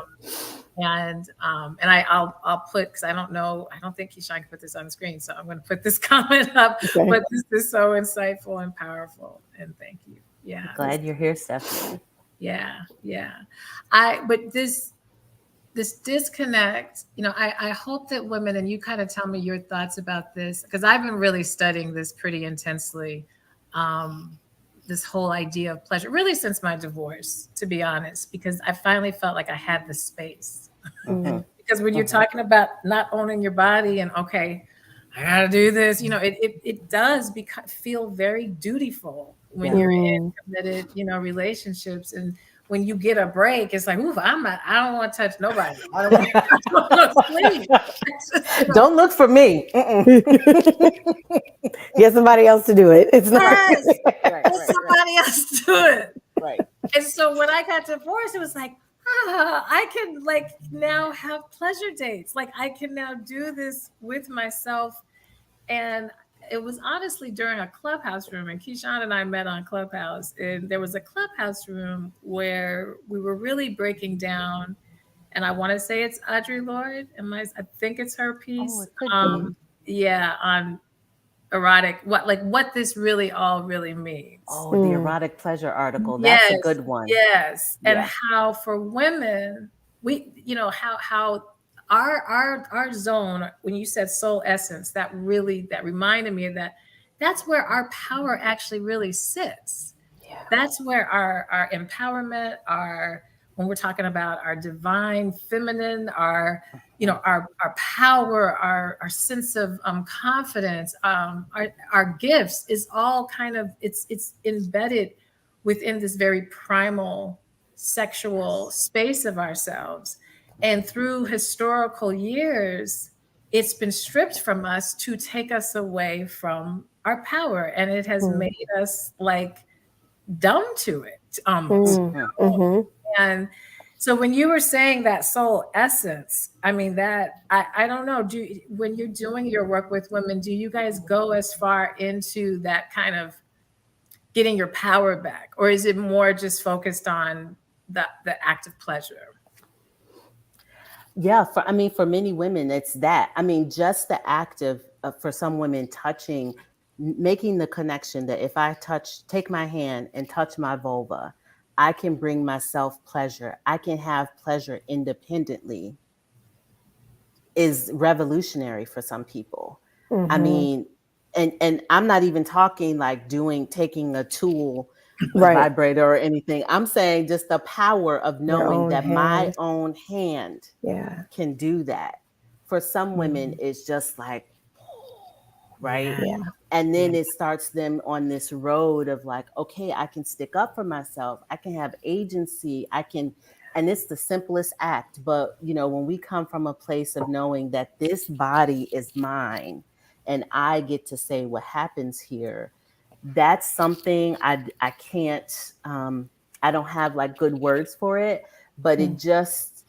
Speaker 1: I'll put, because I don't think Keisean can put this on the screen, so I'm going to put this comment up.
Speaker 2: Okay.
Speaker 1: But this is so insightful and powerful, and thank you. Yeah,
Speaker 3: Glad you're here, Stephanie.
Speaker 1: yeah. But this disconnect, I hope that women, and you kind of tell me your thoughts about this, because I've been really studying this pretty intensely, this whole idea of pleasure, really since my divorce, to be honest, because I finally felt like I had the space. Because when you're talking about not owning your body and, okay, I gotta do this, it does feel very dutiful when you're in committed, relationships. And when you get a break, it's like, ooh, I don't want to touch nobody. I don't want to sleep.
Speaker 3: Don't look for me.
Speaker 2: Get somebody else to do it. It's not.
Speaker 1: Yes, let somebody else do it.
Speaker 3: Right.
Speaker 1: And so when I got divorced, it was like, I can now have pleasure dates. Like I can now do this with myself. And it was honestly during a Clubhouse room, and Keisean and I met on Clubhouse, and there was a Clubhouse room where we were really breaking down, and I want to say it's Audre Lorde, I think it's her piece.
Speaker 3: Oh, it could be.
Speaker 1: Yeah, on erotic, what this really all really means.
Speaker 3: Oh, the erotic pleasure article. That's a good one.
Speaker 1: Yes. And how for women, we, how our zone, when you said soul essence, that reminded me of that. That's where our power actually really sits. Yeah. That's where our empowerment, when we're talking about our divine feminine, our power, our sense of confidence, our gifts is all kind of, it's embedded within this very primal sexual space of ourselves. And through historical years, it's been stripped from us to take us away from our power. And it has made us dumb to it almost. And so when you were saying that soul essence, I mean, that I don't know, when you're doing your work with women, do you guys go as far into that kind of getting your power back? Or is it more just focused on the act of pleasure?
Speaker 3: Yeah, for many women, it's that. I mean, just the act of for some women touching, making the connection that if I take my hand and touch my vulva, I can bring myself pleasure. I can have pleasure independently, is revolutionary for some people. I mean, and I'm not even talking taking a tool, vibrator or anything. I'm saying just the power of knowing that my own hand can do that. For some women, it's just like, right?
Speaker 2: Yeah.
Speaker 3: And then it starts them on this road of okay, I can stick up for myself. I can have agency. And it's the simplest act. But, when we come from a place of knowing that this body is mine and I get to say what happens here, that's something I can't, I don't have good words for it, but it just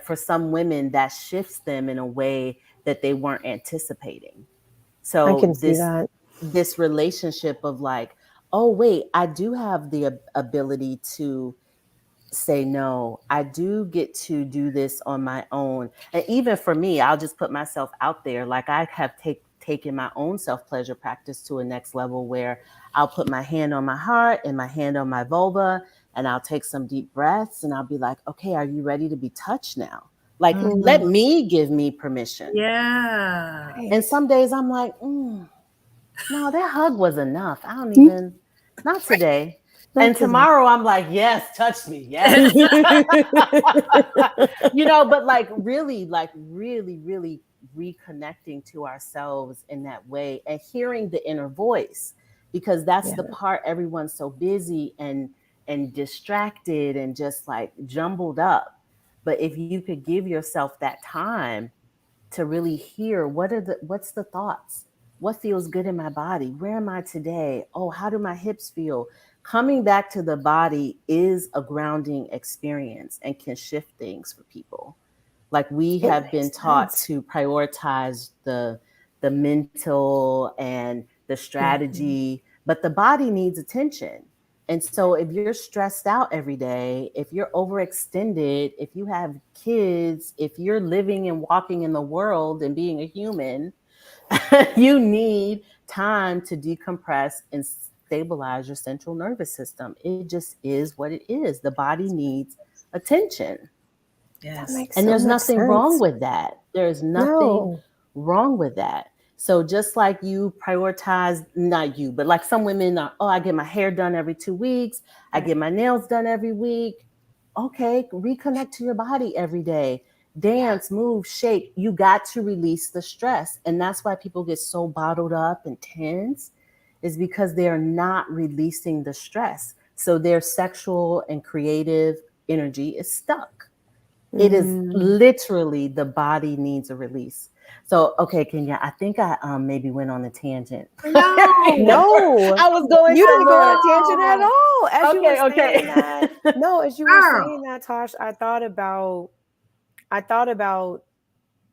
Speaker 3: for some women that shifts them in a way that they weren't anticipating. So
Speaker 2: I can see that.
Speaker 3: This relationship of oh, wait, I do have the ability to say no. I do get to do this on my own. And even for me, I'll just put myself out there. I have taken my own self-pleasure practice to a next level where I'll put my hand on my heart and my hand on my vulva, and I'll take some deep breaths and I'll be like, okay, are you ready to be touched now? Let me give me permission.
Speaker 1: Yeah.
Speaker 3: And some days I'm like, no, that hug was enough. I don't even, not today. And tomorrow I'm like, yes, touch me. Yes. But really, really reconnecting to ourselves in that way and hearing the inner voice, because that's the part everyone's so busy and distracted and just jumbled up. But if you could give yourself that time to really hear what's the thoughts? What feels good in my body? Where am I today? Oh, how do my hips feel? Coming back to the body is a grounding experience and can shift things for people. We have been taught to prioritize the the mental and the strategy, but the body needs attention. And so if you're stressed out every day, if you're overextended, if you have kids, if you're living and walking in the world and being a human, you need time to decompress and stabilize your central nervous system. It just is what it is. The body needs attention.
Speaker 1: Yes.
Speaker 3: And there's nothing wrong with that. There's nothing wrong with that. So just like you prioritize, not you, but like some women are, oh, I get my hair done every 2 weeks. I get my nails done every week. Okay, reconnect to your body every day. Dance, move, shake. You got to release the stress. And that's why people get so bottled up and tense, is because they are not releasing the stress. So their sexual and creative energy is stuck. It is literally the body needs a release. So, okay, Kenya, I think I maybe went on a tangent.
Speaker 2: No,
Speaker 3: I was going.
Speaker 2: You didn't go on a tangent at all. As you were
Speaker 3: Okay.
Speaker 2: saying that, no, as you were saying that, Tosh, I thought about,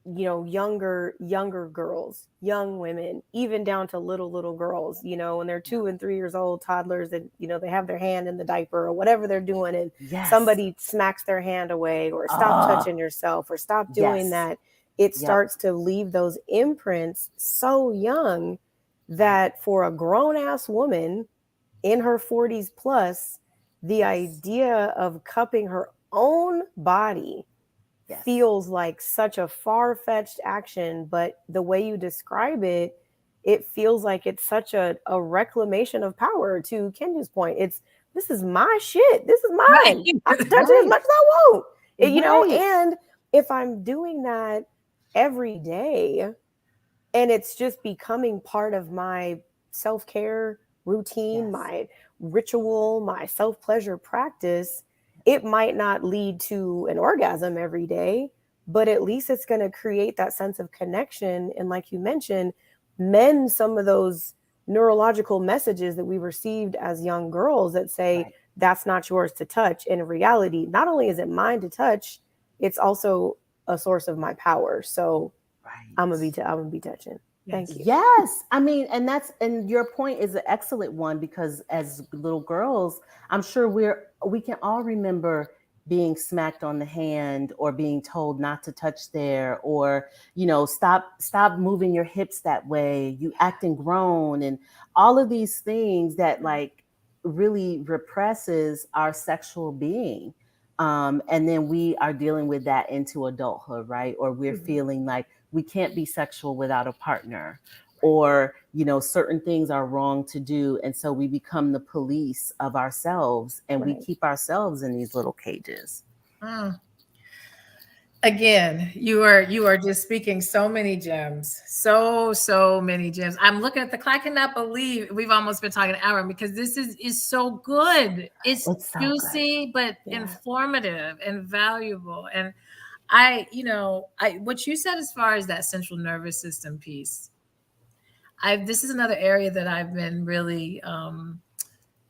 Speaker 2: you know, younger girls, young women, even down to little girls, you know, when they're 2 and 3 years old, toddlers, and, you know, they have their hand in the diaper or whatever they're doing, and somebody smacks their hand away, or stop touching yourself, or stop doing that. It starts to leave those imprints so young that for a grown-ass woman in her 40s plus, the idea of cupping her own body feels like such a far-fetched action, but the way you describe it, it feels like it's such a reclamation of power. To Kenya's point, this is my shit. This is mine. I can touch it as much as I want. You know, and if I'm doing that every day, and it's just becoming part of my self-care routine, my ritual, my self-pleasure practice, it might not lead to an orgasm every day, but at least it's going to create that sense of connection. And like you mentioned, mend some of those neurological messages that we received as young girls that say, that's not yours to touch. And in reality, not only is it mine to touch, it's also a source of my power. So I'm gonna be touching. Thank you.
Speaker 3: Yes. I mean, and your point is an excellent one, because as little girls, I'm sure we can all remember being smacked on the hand, or being told not to touch there, or, you know, stop moving your hips that way, you acting grown, and all of these things that like really represses our sexual being. And then we are dealing with that into adulthood, right? Or we're feeling like we can't be sexual without a partner, or, you know, certain things are wrong to do. And so we become the police of ourselves, and we keep ourselves in these little cages.
Speaker 1: Again, you are just speaking so many gems, so many gems. I'm looking at the clock. I cannot believe we've almost been talking an hour, because this is so good. It's so juicy, but informative and valuable. And what you said as far as that central nervous system piece, this is another area that I've been really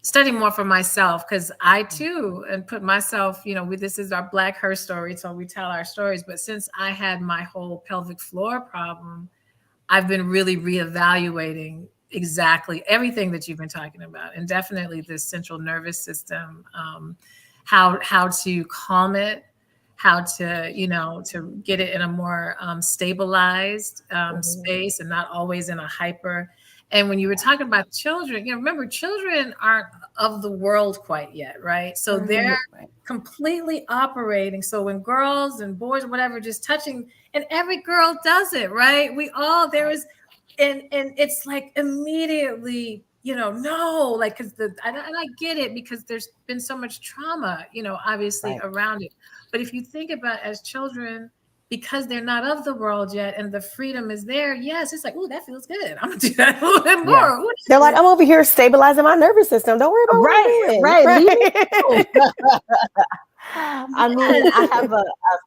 Speaker 1: studying more for myself, because I too, and put myself, you know, this is our Black her story, so we tell our stories. But since I had my whole pelvic floor problem, I've been really reevaluating exactly everything that you've been talking about, and definitely this central nervous system, how to calm it, how to, you know, to get it in a more stabilized space, and not always in a hyper. And when you were talking about children, you know, remember, children aren't of the world quite yet, right? So they're completely operating. So when girls and boys or whatever just touching, and every girl does it, right? We all, there is, and it's like immediately, you know, no, like, because and I get it, because there's been so much trauma, you know, obviously around it. But if you think about as children, because they're not of the world yet, and the freedom is there, yes, it's like, oh, that feels good. I'm gonna do that a little bit more. Yeah.
Speaker 2: They're like, I'm over here stabilizing my nervous system. Don't worry about what I'm doing.
Speaker 3: Right. I mean, I have a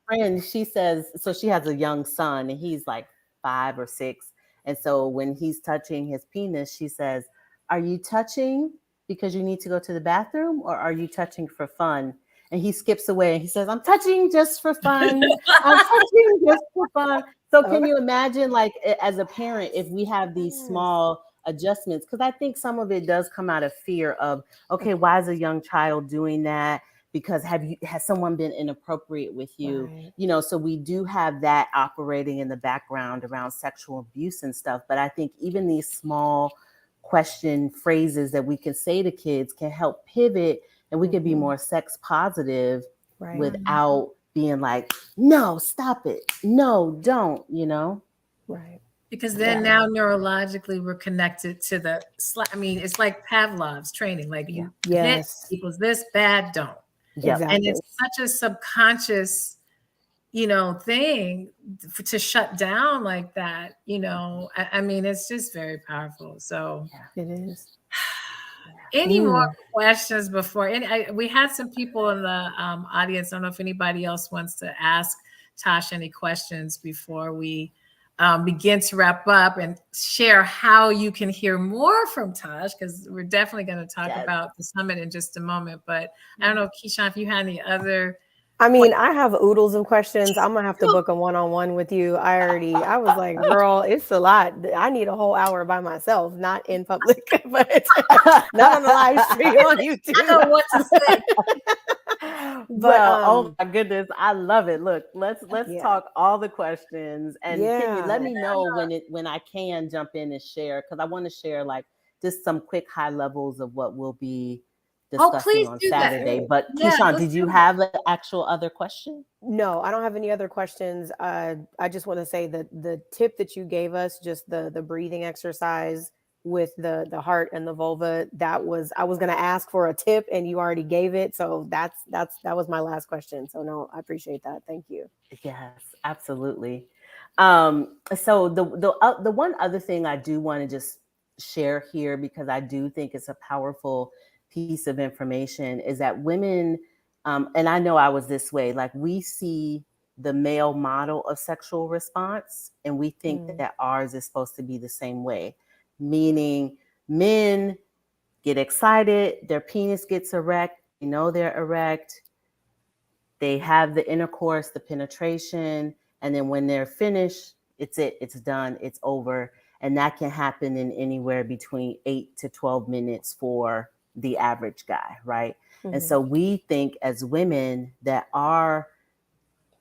Speaker 3: friend, she says, so she has a young son, and he's like 5 or 6. And so when he's touching his penis, she says, are you touching because you need to go to the bathroom, or are you touching for fun? And he skips away and he says, I'm touching just for fun. I'm touching just for fun. So can
Speaker 2: Okay.
Speaker 3: you imagine, like, as a parent, if we have these small adjustments? Because I think some of it does come out of fear of, okay, why is a young child doing that? Because has someone been inappropriate with you?
Speaker 2: Right.
Speaker 3: You know, so we do have that operating in the background around sexual abuse and stuff. But I think even these small question phrases that we can say to kids can help pivot, and we can be more sex positive
Speaker 2: Right.
Speaker 3: without being like, no, stop it. No, don't, you know?
Speaker 2: Right.
Speaker 1: Because then now neurologically we're connected to the, I mean, it's like Pavlov's training, like you hit
Speaker 2: Yes.
Speaker 1: equals this, bad, don't.
Speaker 3: Yep.
Speaker 1: And
Speaker 2: Exactly.
Speaker 1: it's such a subconscious, you know, thing to shut down like that, you know. I mean, it's just very powerful. So
Speaker 2: It is.
Speaker 1: any more questions before we had some people in the audience. I don't know if anybody else wants to ask Tosh any questions before we begin to wrap up and share how you can hear more from Tosh, because we're definitely going to talk about the summit in just a moment. But I don't know, Keisean, if you had any other.
Speaker 2: I mean, I have oodles of questions. I'm gonna have to book a one-on-one with you. I was like, girl, it's a lot. I need a whole hour by myself, not in public, but not on the live stream on YouTube.
Speaker 1: I know what to say.
Speaker 2: But
Speaker 3: oh my goodness, I love it. Look, let's talk all the questions, and can you let me know when I can jump in and share, because I want to share like just some quick high levels of what we'll be discussing on Saturday.
Speaker 1: That.
Speaker 3: But Keisean, did you have an actual other question?
Speaker 2: No, I don't have any other questions. I just want to say that the tip that you gave us, just the breathing exercise with the heart and the vulva, I was going to ask for a tip and you already gave it. So that was my last question. So no, I appreciate that. Thank you.
Speaker 3: Yes, absolutely. So the one other thing I do want to just share here, because I do think it's a powerful piece of information, is that women, and I know I was this way, like we see the male model of sexual response and we think that ours is supposed to be the same way, meaning men get excited, their penis gets erect, you know they're erect, they have the intercourse, the penetration, and then when they're finished, it's done, it's over. And that can happen in anywhere between 8 to 12 minutes for the average guy, right? And so we think as women that our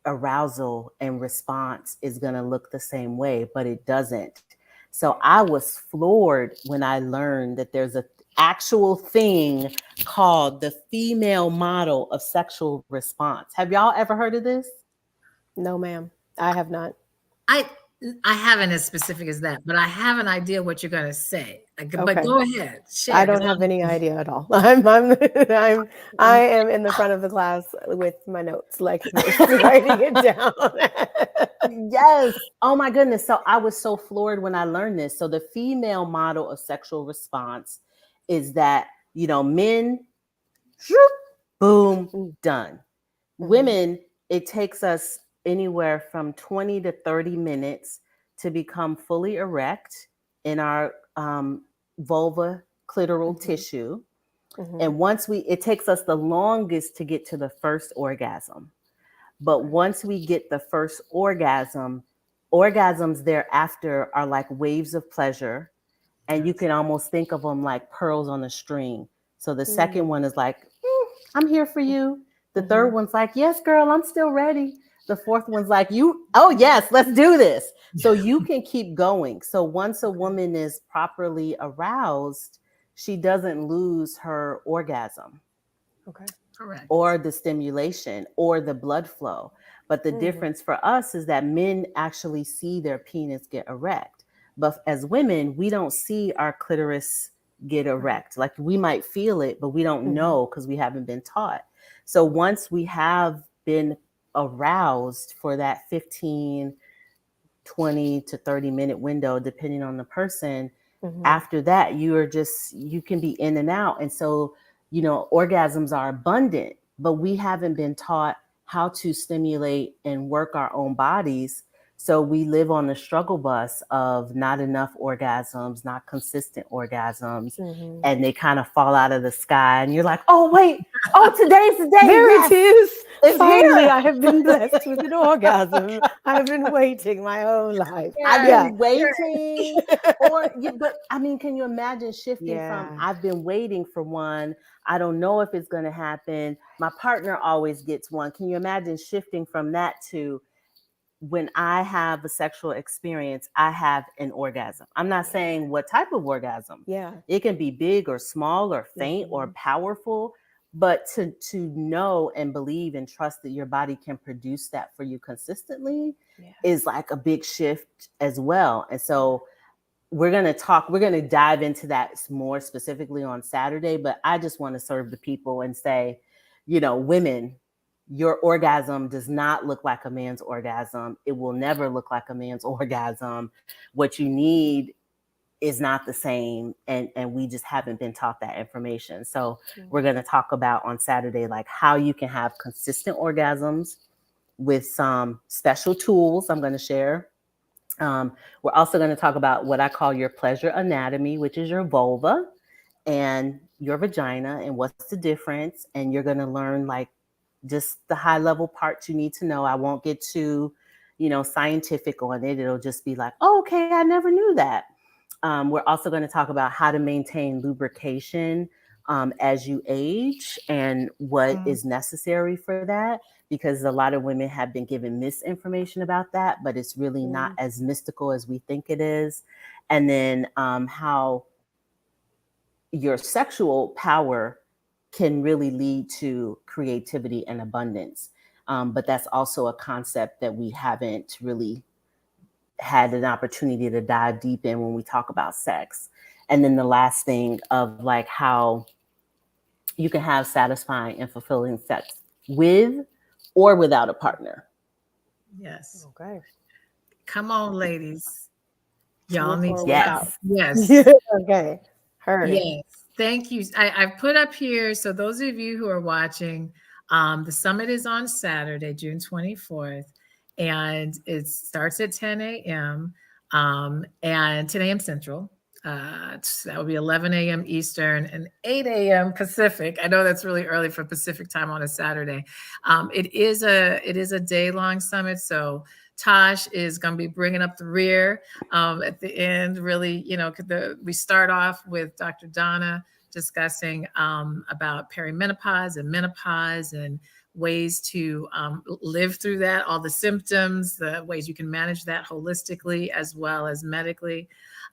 Speaker 3: arousal and response is going to look the same way, but it doesn't. So I was floored when I learned that there's an actual thing called the female model of sexual response. Have y'all ever heard of this?
Speaker 2: No, ma'am, I have not.
Speaker 1: I haven't as specific as that, but I have an idea what you're going to say. But go ahead. Share,
Speaker 2: I don't have any idea at all. I am in the front of the class with my notes, like writing it down.
Speaker 3: Yes. Oh my goodness. So I was so floored when I learned this. So the female model of sexual response is that, you know, men, boom, done. Women, it takes us anywhere from 20 to 30 minutes to become fully erect in our vulva clitoral tissue. And it takes us the longest to get to the first orgasm. But once we get the first orgasms thereafter are like waves of pleasure. And you can almost think of them like pearls on a string. So the second one is like, I'm here for you. The third one's like, yes, girl, I'm still ready. The fourth one's like, oh, yes, let's do this. So you can keep going. So once a woman is properly aroused, she doesn't lose her orgasm.
Speaker 2: Okay.
Speaker 1: Correct.
Speaker 3: Or the stimulation or the blood flow. But the difference for us is that men actually see their penis get erect. But as women, we don't see our clitoris get erect. Like we might feel it, but we don't know because we haven't been taught. So once we have been aroused for that 15, 20 to 30 minute window, depending on the person, after that, you can be in and out. And so, you know, orgasms are abundant, but we haven't been taught how to stimulate and work our own bodies. So we live on the struggle bus of not enough orgasms, not consistent orgasms,
Speaker 2: Mhm.
Speaker 3: and they kind of fall out of the sky. And you're like, oh, wait, oh, today's the day.
Speaker 2: There
Speaker 3: Yes,
Speaker 2: it is.
Speaker 3: it's
Speaker 2: Finally,
Speaker 3: here.
Speaker 2: I have been blessed with an orgasm. I've been waiting my whole life.
Speaker 3: I've
Speaker 2: Yeah.
Speaker 3: been waiting. But I mean, can you imagine shifting from
Speaker 2: Yeah.
Speaker 3: I've been waiting for one, I don't know if it's going to happen, my partner always gets one. Can you imagine shifting from that to when I have a sexual experience, I have an orgasm? I'm not saying what type of orgasm.
Speaker 2: Yeah.
Speaker 3: It can be big or small or faint or powerful, but to know and believe and trust that your body can produce that for you consistently is like a big shift as well. And so we're going to dive into that more specifically on Saturday, but I just want to serve the people and say, women, your orgasm does not look like a man's orgasm. It will never look like a man's orgasm. What you need is not the same. And we just haven't been taught that information. So we're going to talk about on Saturday, like how you can have consistent orgasms with some special tools I'm going to share. We're also going to talk about what I call your pleasure anatomy, which is your vulva and your vagina and what's the difference. And you're going to learn like just the high level parts you need to know. I won't get too, scientific on it. It'll just be like, oh, okay, I never knew that. We're also going to talk about how to maintain lubrication as you age and what is necessary for that, because a lot of women have been given misinformation about that, but it's really not as mystical as we think it is. And then how your sexual power can really lead to creativity and abundance. But that's also a concept that we haven't really had an opportunity to dive deep in when we talk about sex. And then the last thing of like how you can have satisfying and fulfilling sex with or without a partner.
Speaker 1: Yes.
Speaker 2: Okay.
Speaker 1: Come on, ladies. Y'all
Speaker 2: With
Speaker 1: need
Speaker 2: or
Speaker 1: to
Speaker 2: without.
Speaker 1: come. Yes.
Speaker 2: Okay. Heard it.
Speaker 1: Yes. Thank you. I've put up here, so those of you who are watching, the summit is on Saturday, June 24th, and it starts at 10 a.m. And 10 a.m. Central. That would be 11 a.m. Eastern and 8 a.m. Pacific. I know that's really early for Pacific time on a Saturday. It is a day-long summit, so Tosh is going to be bringing up the rear at the end. Really, we start off with Dr. Donna discussing about perimenopause and menopause and ways to live through that, all the symptoms, the ways you can manage that holistically as well as medically.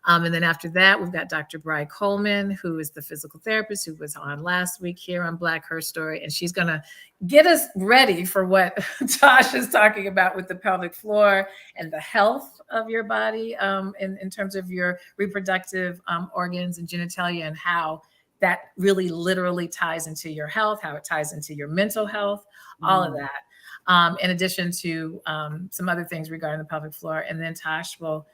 Speaker 1: And then after that, we've got Dr. Bri Coleman, who is the physical therapist who was on last week here on Black Her Story. And she's going to get us ready for what Tosh is talking about with the pelvic floor and the health of your body in terms of your reproductive organs and genitalia, and how that really literally ties into your health, how it ties into your mental health, all of that. In addition to some other things regarding the pelvic floor. And then Tosh will,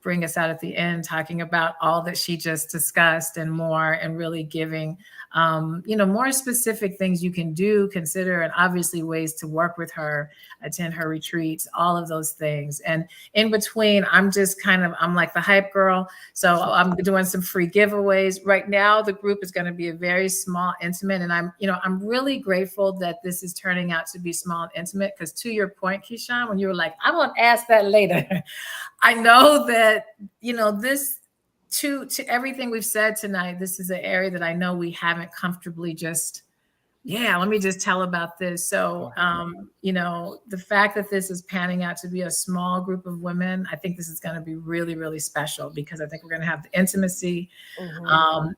Speaker 1: bring us out at the end, talking about all that she just discussed and more, and really giving, more specific things you can do, consider, and obviously ways to work with her, attend her retreats, all of those things. And in between, I'm like the hype girl. So I'm doing some free giveaways. Right now, the group is going to be a very small, intimate, and I'm really grateful that this is turning out to be small and intimate, because to your point, Keisean, when you were like, I'm going to ask that later. I know that, this to everything we've said tonight, this is an area that I know we haven't comfortably just, let me just tell about this. So, the fact that this is panning out to be a small group of women, I think this is going to be really, really special, because I think we're going to have the intimacy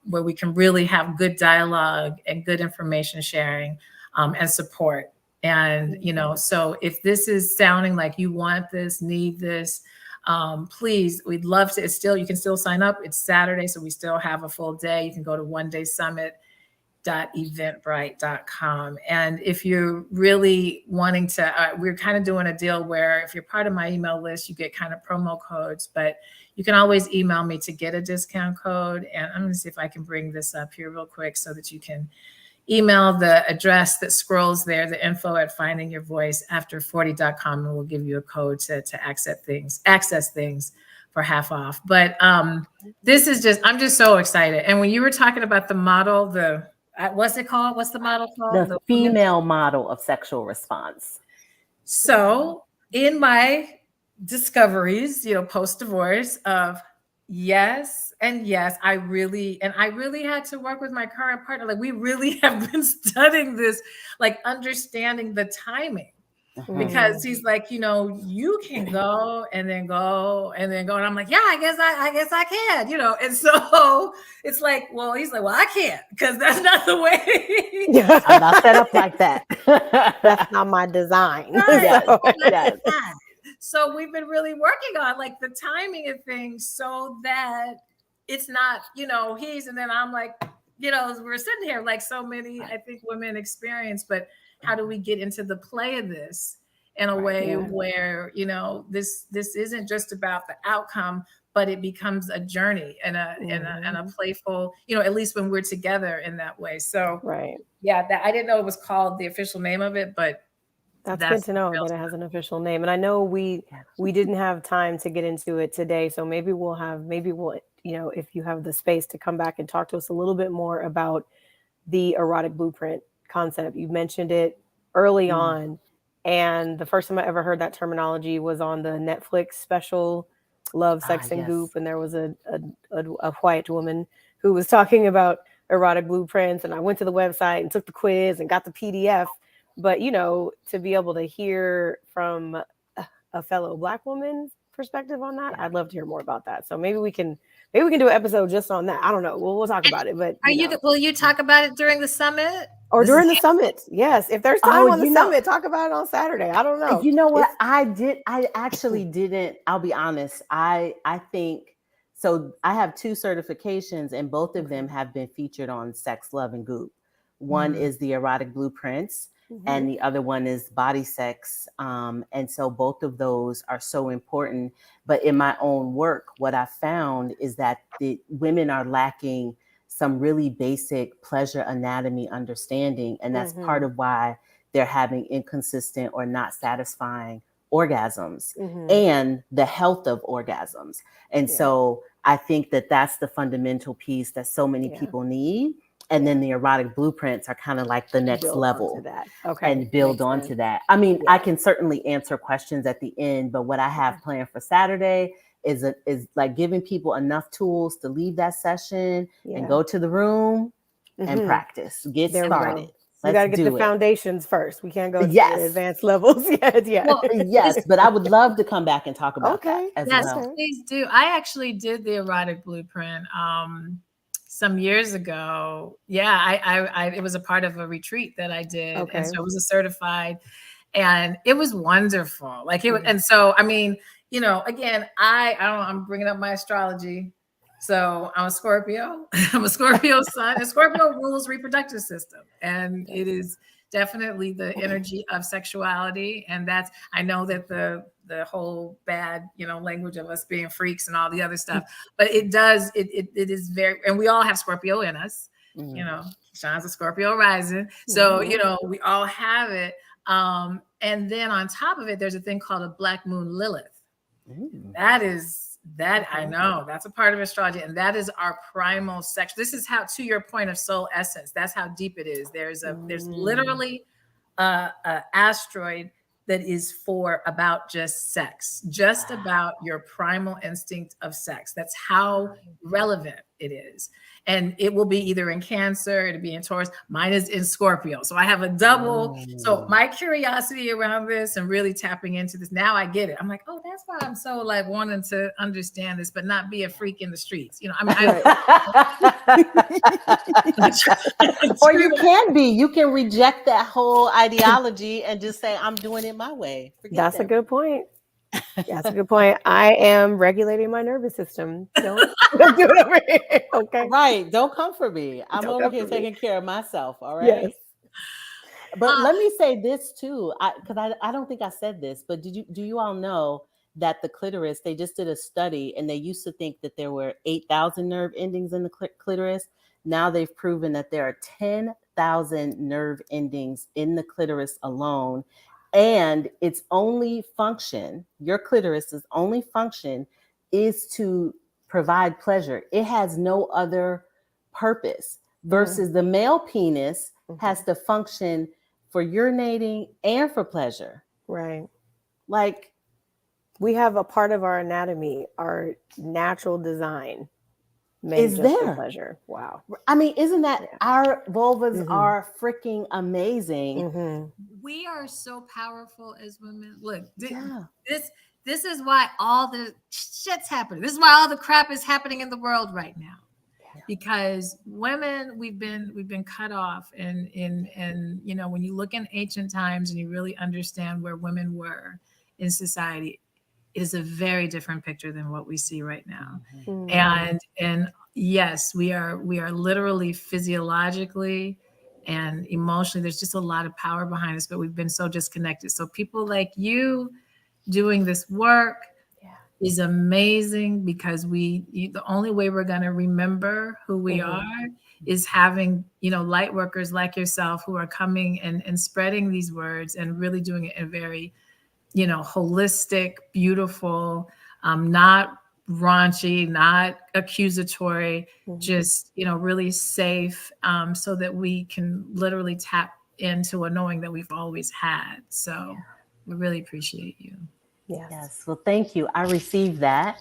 Speaker 1: where we can really have good dialogue and good information sharing and support. And, so if this is sounding like you want this, need this, please, we'd love to. You can still sign up. It's Saturday, so we still have a full day. You can go to onedaysummit.eventbrite.com. And if you're really wanting to, we're kind of doing a deal where if you're part of my email list, you get kind of promo codes, but you can always email me to get a discount code. And I'm going to see if I can bring this up here real quick so that you can email the address that scrolls there, the info at findingyourvoiceafter40.com, and we'll give you a code to access things for half off. But this is I'm just so excited. And when you were talking about the model, what's it called? What's the model called?
Speaker 3: The female model of sexual response.
Speaker 1: So in my discoveries, post-divorce of yes and yes, I really had to work with my current partner. Like, we really have been studying this, like understanding the timing. Because he's like, you can go and then go and then go. And I'm like, yeah, I guess I can, And so it's like, well, he's like, well, I can't, because that's not the way.
Speaker 3: I'm not set up like that.
Speaker 2: That's not my design.
Speaker 1: Yes. So we've been really working on like the timing of things so that it's not, he's, and then I'm like, we're sitting here like so many, I think, women experience, but how do we get into the play of this in a way where, this isn't just about the outcome, but it becomes a journey and a playful, at least when we're together in that way. So yeah, I didn't know it was called the official name of it, but
Speaker 2: that's good to know that it has an official name. And I know we didn't have time to get into it today, so maybe we'll if you have the space to come back and talk to us a little bit more about the erotic blueprint concept. You mentioned it early on, and the first time I ever heard that terminology was on the Netflix special Love, Sex, and Goop, and there was a white woman who was talking about erotic blueprints, and I went to the website and took the quiz and got the PDF. But to be able to hear from a fellow Black woman's perspective on that, I'd love to hear more about that. So maybe we can do an episode just on that. I don't know. We'll talk about it. But
Speaker 1: will you talk about it during the summit?
Speaker 2: Or during the summit? Yes. If there's time on the summit, talk about it on Saturday. I don't know.
Speaker 3: You know what? I actually didn't. I'll be honest. I think so. I have 2 certifications, and both of them have been featured on Sex, Love, and Goop. One is the erotic blueprints, and the other one is body sex. And so both of those are so important. But in my own work, what I found is that the women are lacking some really basic pleasure anatomy understanding. And that's part of why they're having inconsistent or not satisfying orgasms and the health of orgasms. And so I think that that's the fundamental piece that so many people need. And then the erotic blueprints are kind of like the next level and build onto that. I mean, I can certainly answer questions at the end, but what I have planned for Saturday is like giving people enough tools to leave that session and go to the room and practice, get started.
Speaker 2: We got to get the foundations first. We can't go to the advanced levels yet.
Speaker 3: Well, yes, but I would love to come back and talk about that as well.
Speaker 1: Please do. I actually did the erotic blueprint some years ago. I it was a part of a retreat that I did. And so it was a certified, and it was wonderful. Like it was, and so, I mean, again, I don't know, I'm bringing up my astrology. So I'm a Scorpio. I'm a Scorpio sun, and Scorpio rules reproductive system. And it is definitely the energy of sexuality. And I know that the whole bad, language of us being freaks and all the other stuff, but it is very, and we all have Scorpio in us, Sean's a Scorpio rising. So, we all have it. And then on top of it, there's a thing called a Black Moon Lilith. I know that's a part of astrology, and that is our primal sex. This is how, to your point of soul essence, that's how deep it is. There's literally a asteroid that is about just sex, just about your primal instinct of sex. That's how relevant it is. And it will be either in Cancer, it'll be in Taurus. Mine is in Scorpio. So I have a double. So my curiosity around this and really tapping into this, now I get it. I'm like, oh, that's why I'm so like wanting to understand this, but not be a freak in the streets.
Speaker 3: Or you can be. You can reject that whole ideology and just say, I'm doing it my way.
Speaker 2: That's a good point. That's a good point. I am regulating my nervous system. Don't do it over here. Okay.
Speaker 3: Right. Don't come for me. I'm over here taking care of myself. All right. Yes. But let me say this too, because I don't think I said this, but do you all know that the clitoris, they just did a study and they used to think that there were 8,000 nerve endings in the clitoris. Now they've proven that there are 8,000 nerve endings in the clitoris alone. And its only function, your clitoris's only function, is to provide pleasure. It has no other purpose. Versus the male penis has to function for urinating and for pleasure.
Speaker 2: Right.
Speaker 3: Like,
Speaker 2: we have a part of our anatomy, our natural design, made
Speaker 3: is
Speaker 2: just for
Speaker 3: there.
Speaker 2: pleasure. Wow.
Speaker 3: I mean, isn't that
Speaker 2: Yeah.
Speaker 3: our vulvas are freaking amazing?
Speaker 2: Mm-hmm.
Speaker 1: We are so powerful as women. Look,
Speaker 3: Yeah.
Speaker 1: this is why all the shit's happening. This is why all the crap is happening in the world right now.
Speaker 3: Yeah.
Speaker 1: Because women, we've been cut off, and you know, when you look in ancient times and you really understand where women were in society, it is a very different picture than what we see right now.
Speaker 2: Mm-hmm.
Speaker 1: And yes, we are literally physiologically and emotionally, there's just a lot of power behind us, but we've been so disconnected. So people like you doing this work is amazing, because the only way we're going to remember who we are is having, you know, light workers like yourself who are coming and spreading these words and really doing it in a very, you know, holistic, beautiful, not raunchy, not accusatory, just, you know, really safe, so that we can literally tap into a knowing that we've always had. So we really appreciate you.
Speaker 3: Yes. Well, thank you. I received that.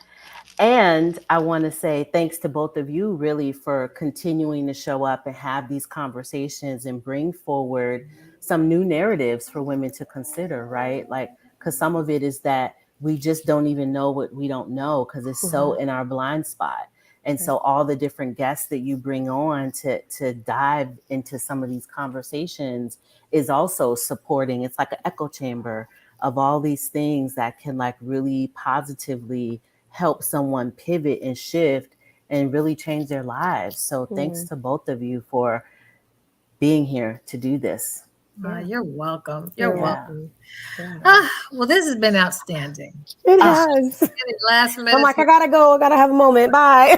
Speaker 3: And I want to say thanks to both of you really for continuing to show up and have these conversations and bring forward some new narratives for women to consider, right? Like, because some of it is that we just don't even know what we don't know because it's so in our blind spot. And so all the different guests that you bring on to dive into some of these conversations is also supporting. It's like an echo chamber of all these things that can like really positively help someone pivot and shift and really change their lives. So thanks to both of you for being here to do this.
Speaker 1: You're welcome. You're welcome.
Speaker 2: Yeah.
Speaker 1: Well, this has been outstanding.
Speaker 2: It has.
Speaker 1: Last minute.
Speaker 2: I'm like, I gotta go. I gotta have a moment. Bye.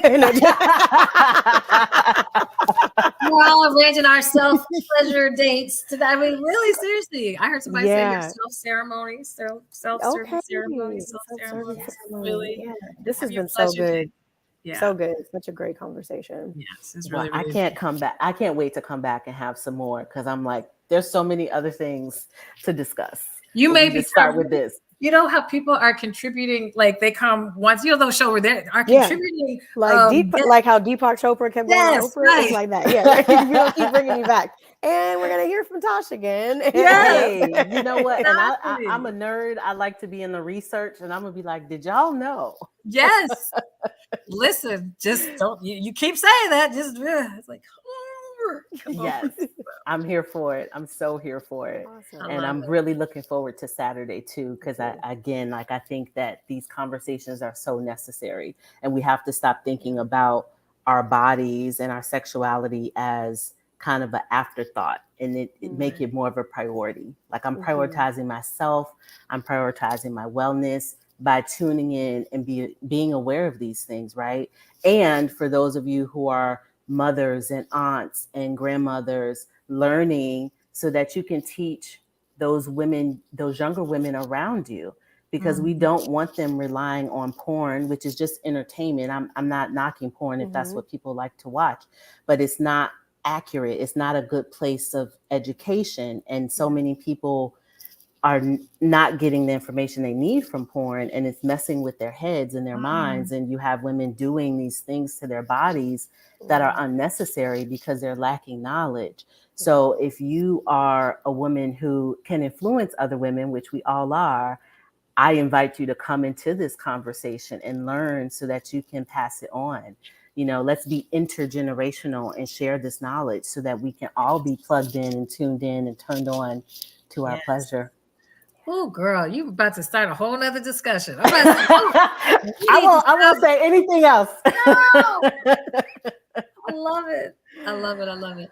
Speaker 1: We're all arranging our self-pleasure dates today. I mean, really, seriously. I heard somebody say your self-ceremony, self-service ceremony, self-ceremony. Really,
Speaker 2: this has been so good.
Speaker 1: Yeah.
Speaker 2: So good. Such a great conversation.
Speaker 1: Yes, it's really,
Speaker 3: I can't come back. I can't wait to come back and have some more because I'm like, there's so many other things to discuss.
Speaker 1: You may be
Speaker 3: start with this.
Speaker 1: You know how people are contributing, like they come once, you know, those shows where they are contributing.
Speaker 2: Like like how Deepak Chopra kept going on Oprah. Right. It's like that. Yeah. You don't keep bringing me back. And we're going to hear from Tosh again.
Speaker 3: Hey, you know what? And I'm a nerd. I like to be in the research and I'm going to be like, did y'all know?
Speaker 1: Yes. Listen, just don't, you keep saying that. Just, it's like,
Speaker 3: yes, I'm here for it. I'm so here for it. Awesome. And I'm really looking forward to Saturday too, because I think that these conversations are so necessary and we have to stop thinking about our bodies and our sexuality as kind of an afterthought and it make it more of a priority. Like I'm prioritizing myself. I'm prioritizing my wellness by tuning in and being aware of these things, right? And for those of you who are mothers and aunts and grandmothers, learning so that you can teach those women, those younger women around you, because we don't want them relying on porn, which is just entertainment. I'm not knocking porn if that's what people like to watch, but it's not accurate. It's not a good place of education. And so many people are not getting the information they need from porn, and it's messing with their heads and their minds. And you have women doing these things to their bodies that are unnecessary because they're lacking knowledge. So if you are a woman who can influence other women, which we all are, I invite you to come into this conversation and learn so that you can pass it on. You know, let's be intergenerational and share this knowledge so that we can all be plugged in and tuned in and turned on to our pleasure.
Speaker 1: Oh, girl, you about to start a whole nother discussion.
Speaker 3: I won't say anything else.
Speaker 1: No. I love it. I love it. I love it.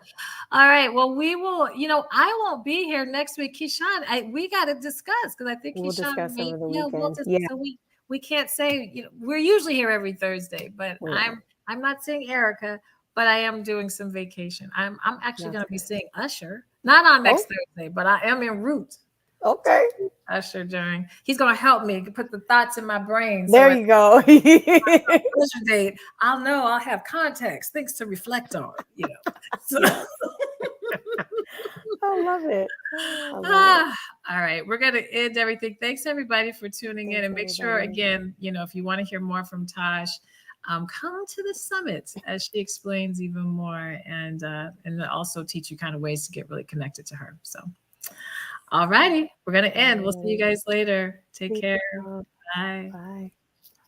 Speaker 1: All right. Well, we will, you know, I won't be here next week. Keisean, we got to discuss because I think
Speaker 2: we'll
Speaker 1: Keisean
Speaker 2: discuss over the weekend.
Speaker 1: So we can't say, you know, we're usually here every Thursday, but I'm not seeing Erica but I am doing some vacation. I'm actually going
Speaker 2: That's
Speaker 1: to be
Speaker 2: good.
Speaker 1: seeing Usher, not on next
Speaker 2: Oh,
Speaker 1: Thursday, but I am en route
Speaker 2: okay.
Speaker 1: to Usher during. He's going to help me put the thoughts in my brain. So
Speaker 2: There
Speaker 1: at
Speaker 2: you go.
Speaker 1: the Usher date, I'll know, I'll have context, things to reflect on, you know. So,
Speaker 2: Yes. I love it. I love it.
Speaker 1: all right, we're going to end everything. Thanks everybody for tuning in,
Speaker 2: Thanks,
Speaker 1: and make sure
Speaker 2: everybody.
Speaker 1: again, you know, if you want to hear more from Tosh, come to the summit as she explains even more, and also teach you kind of ways to get really connected to her. So, all righty, we're going to end. We'll see you guys later. Take
Speaker 2: Peace
Speaker 1: care.
Speaker 2: out.
Speaker 1: Bye.
Speaker 2: Bye.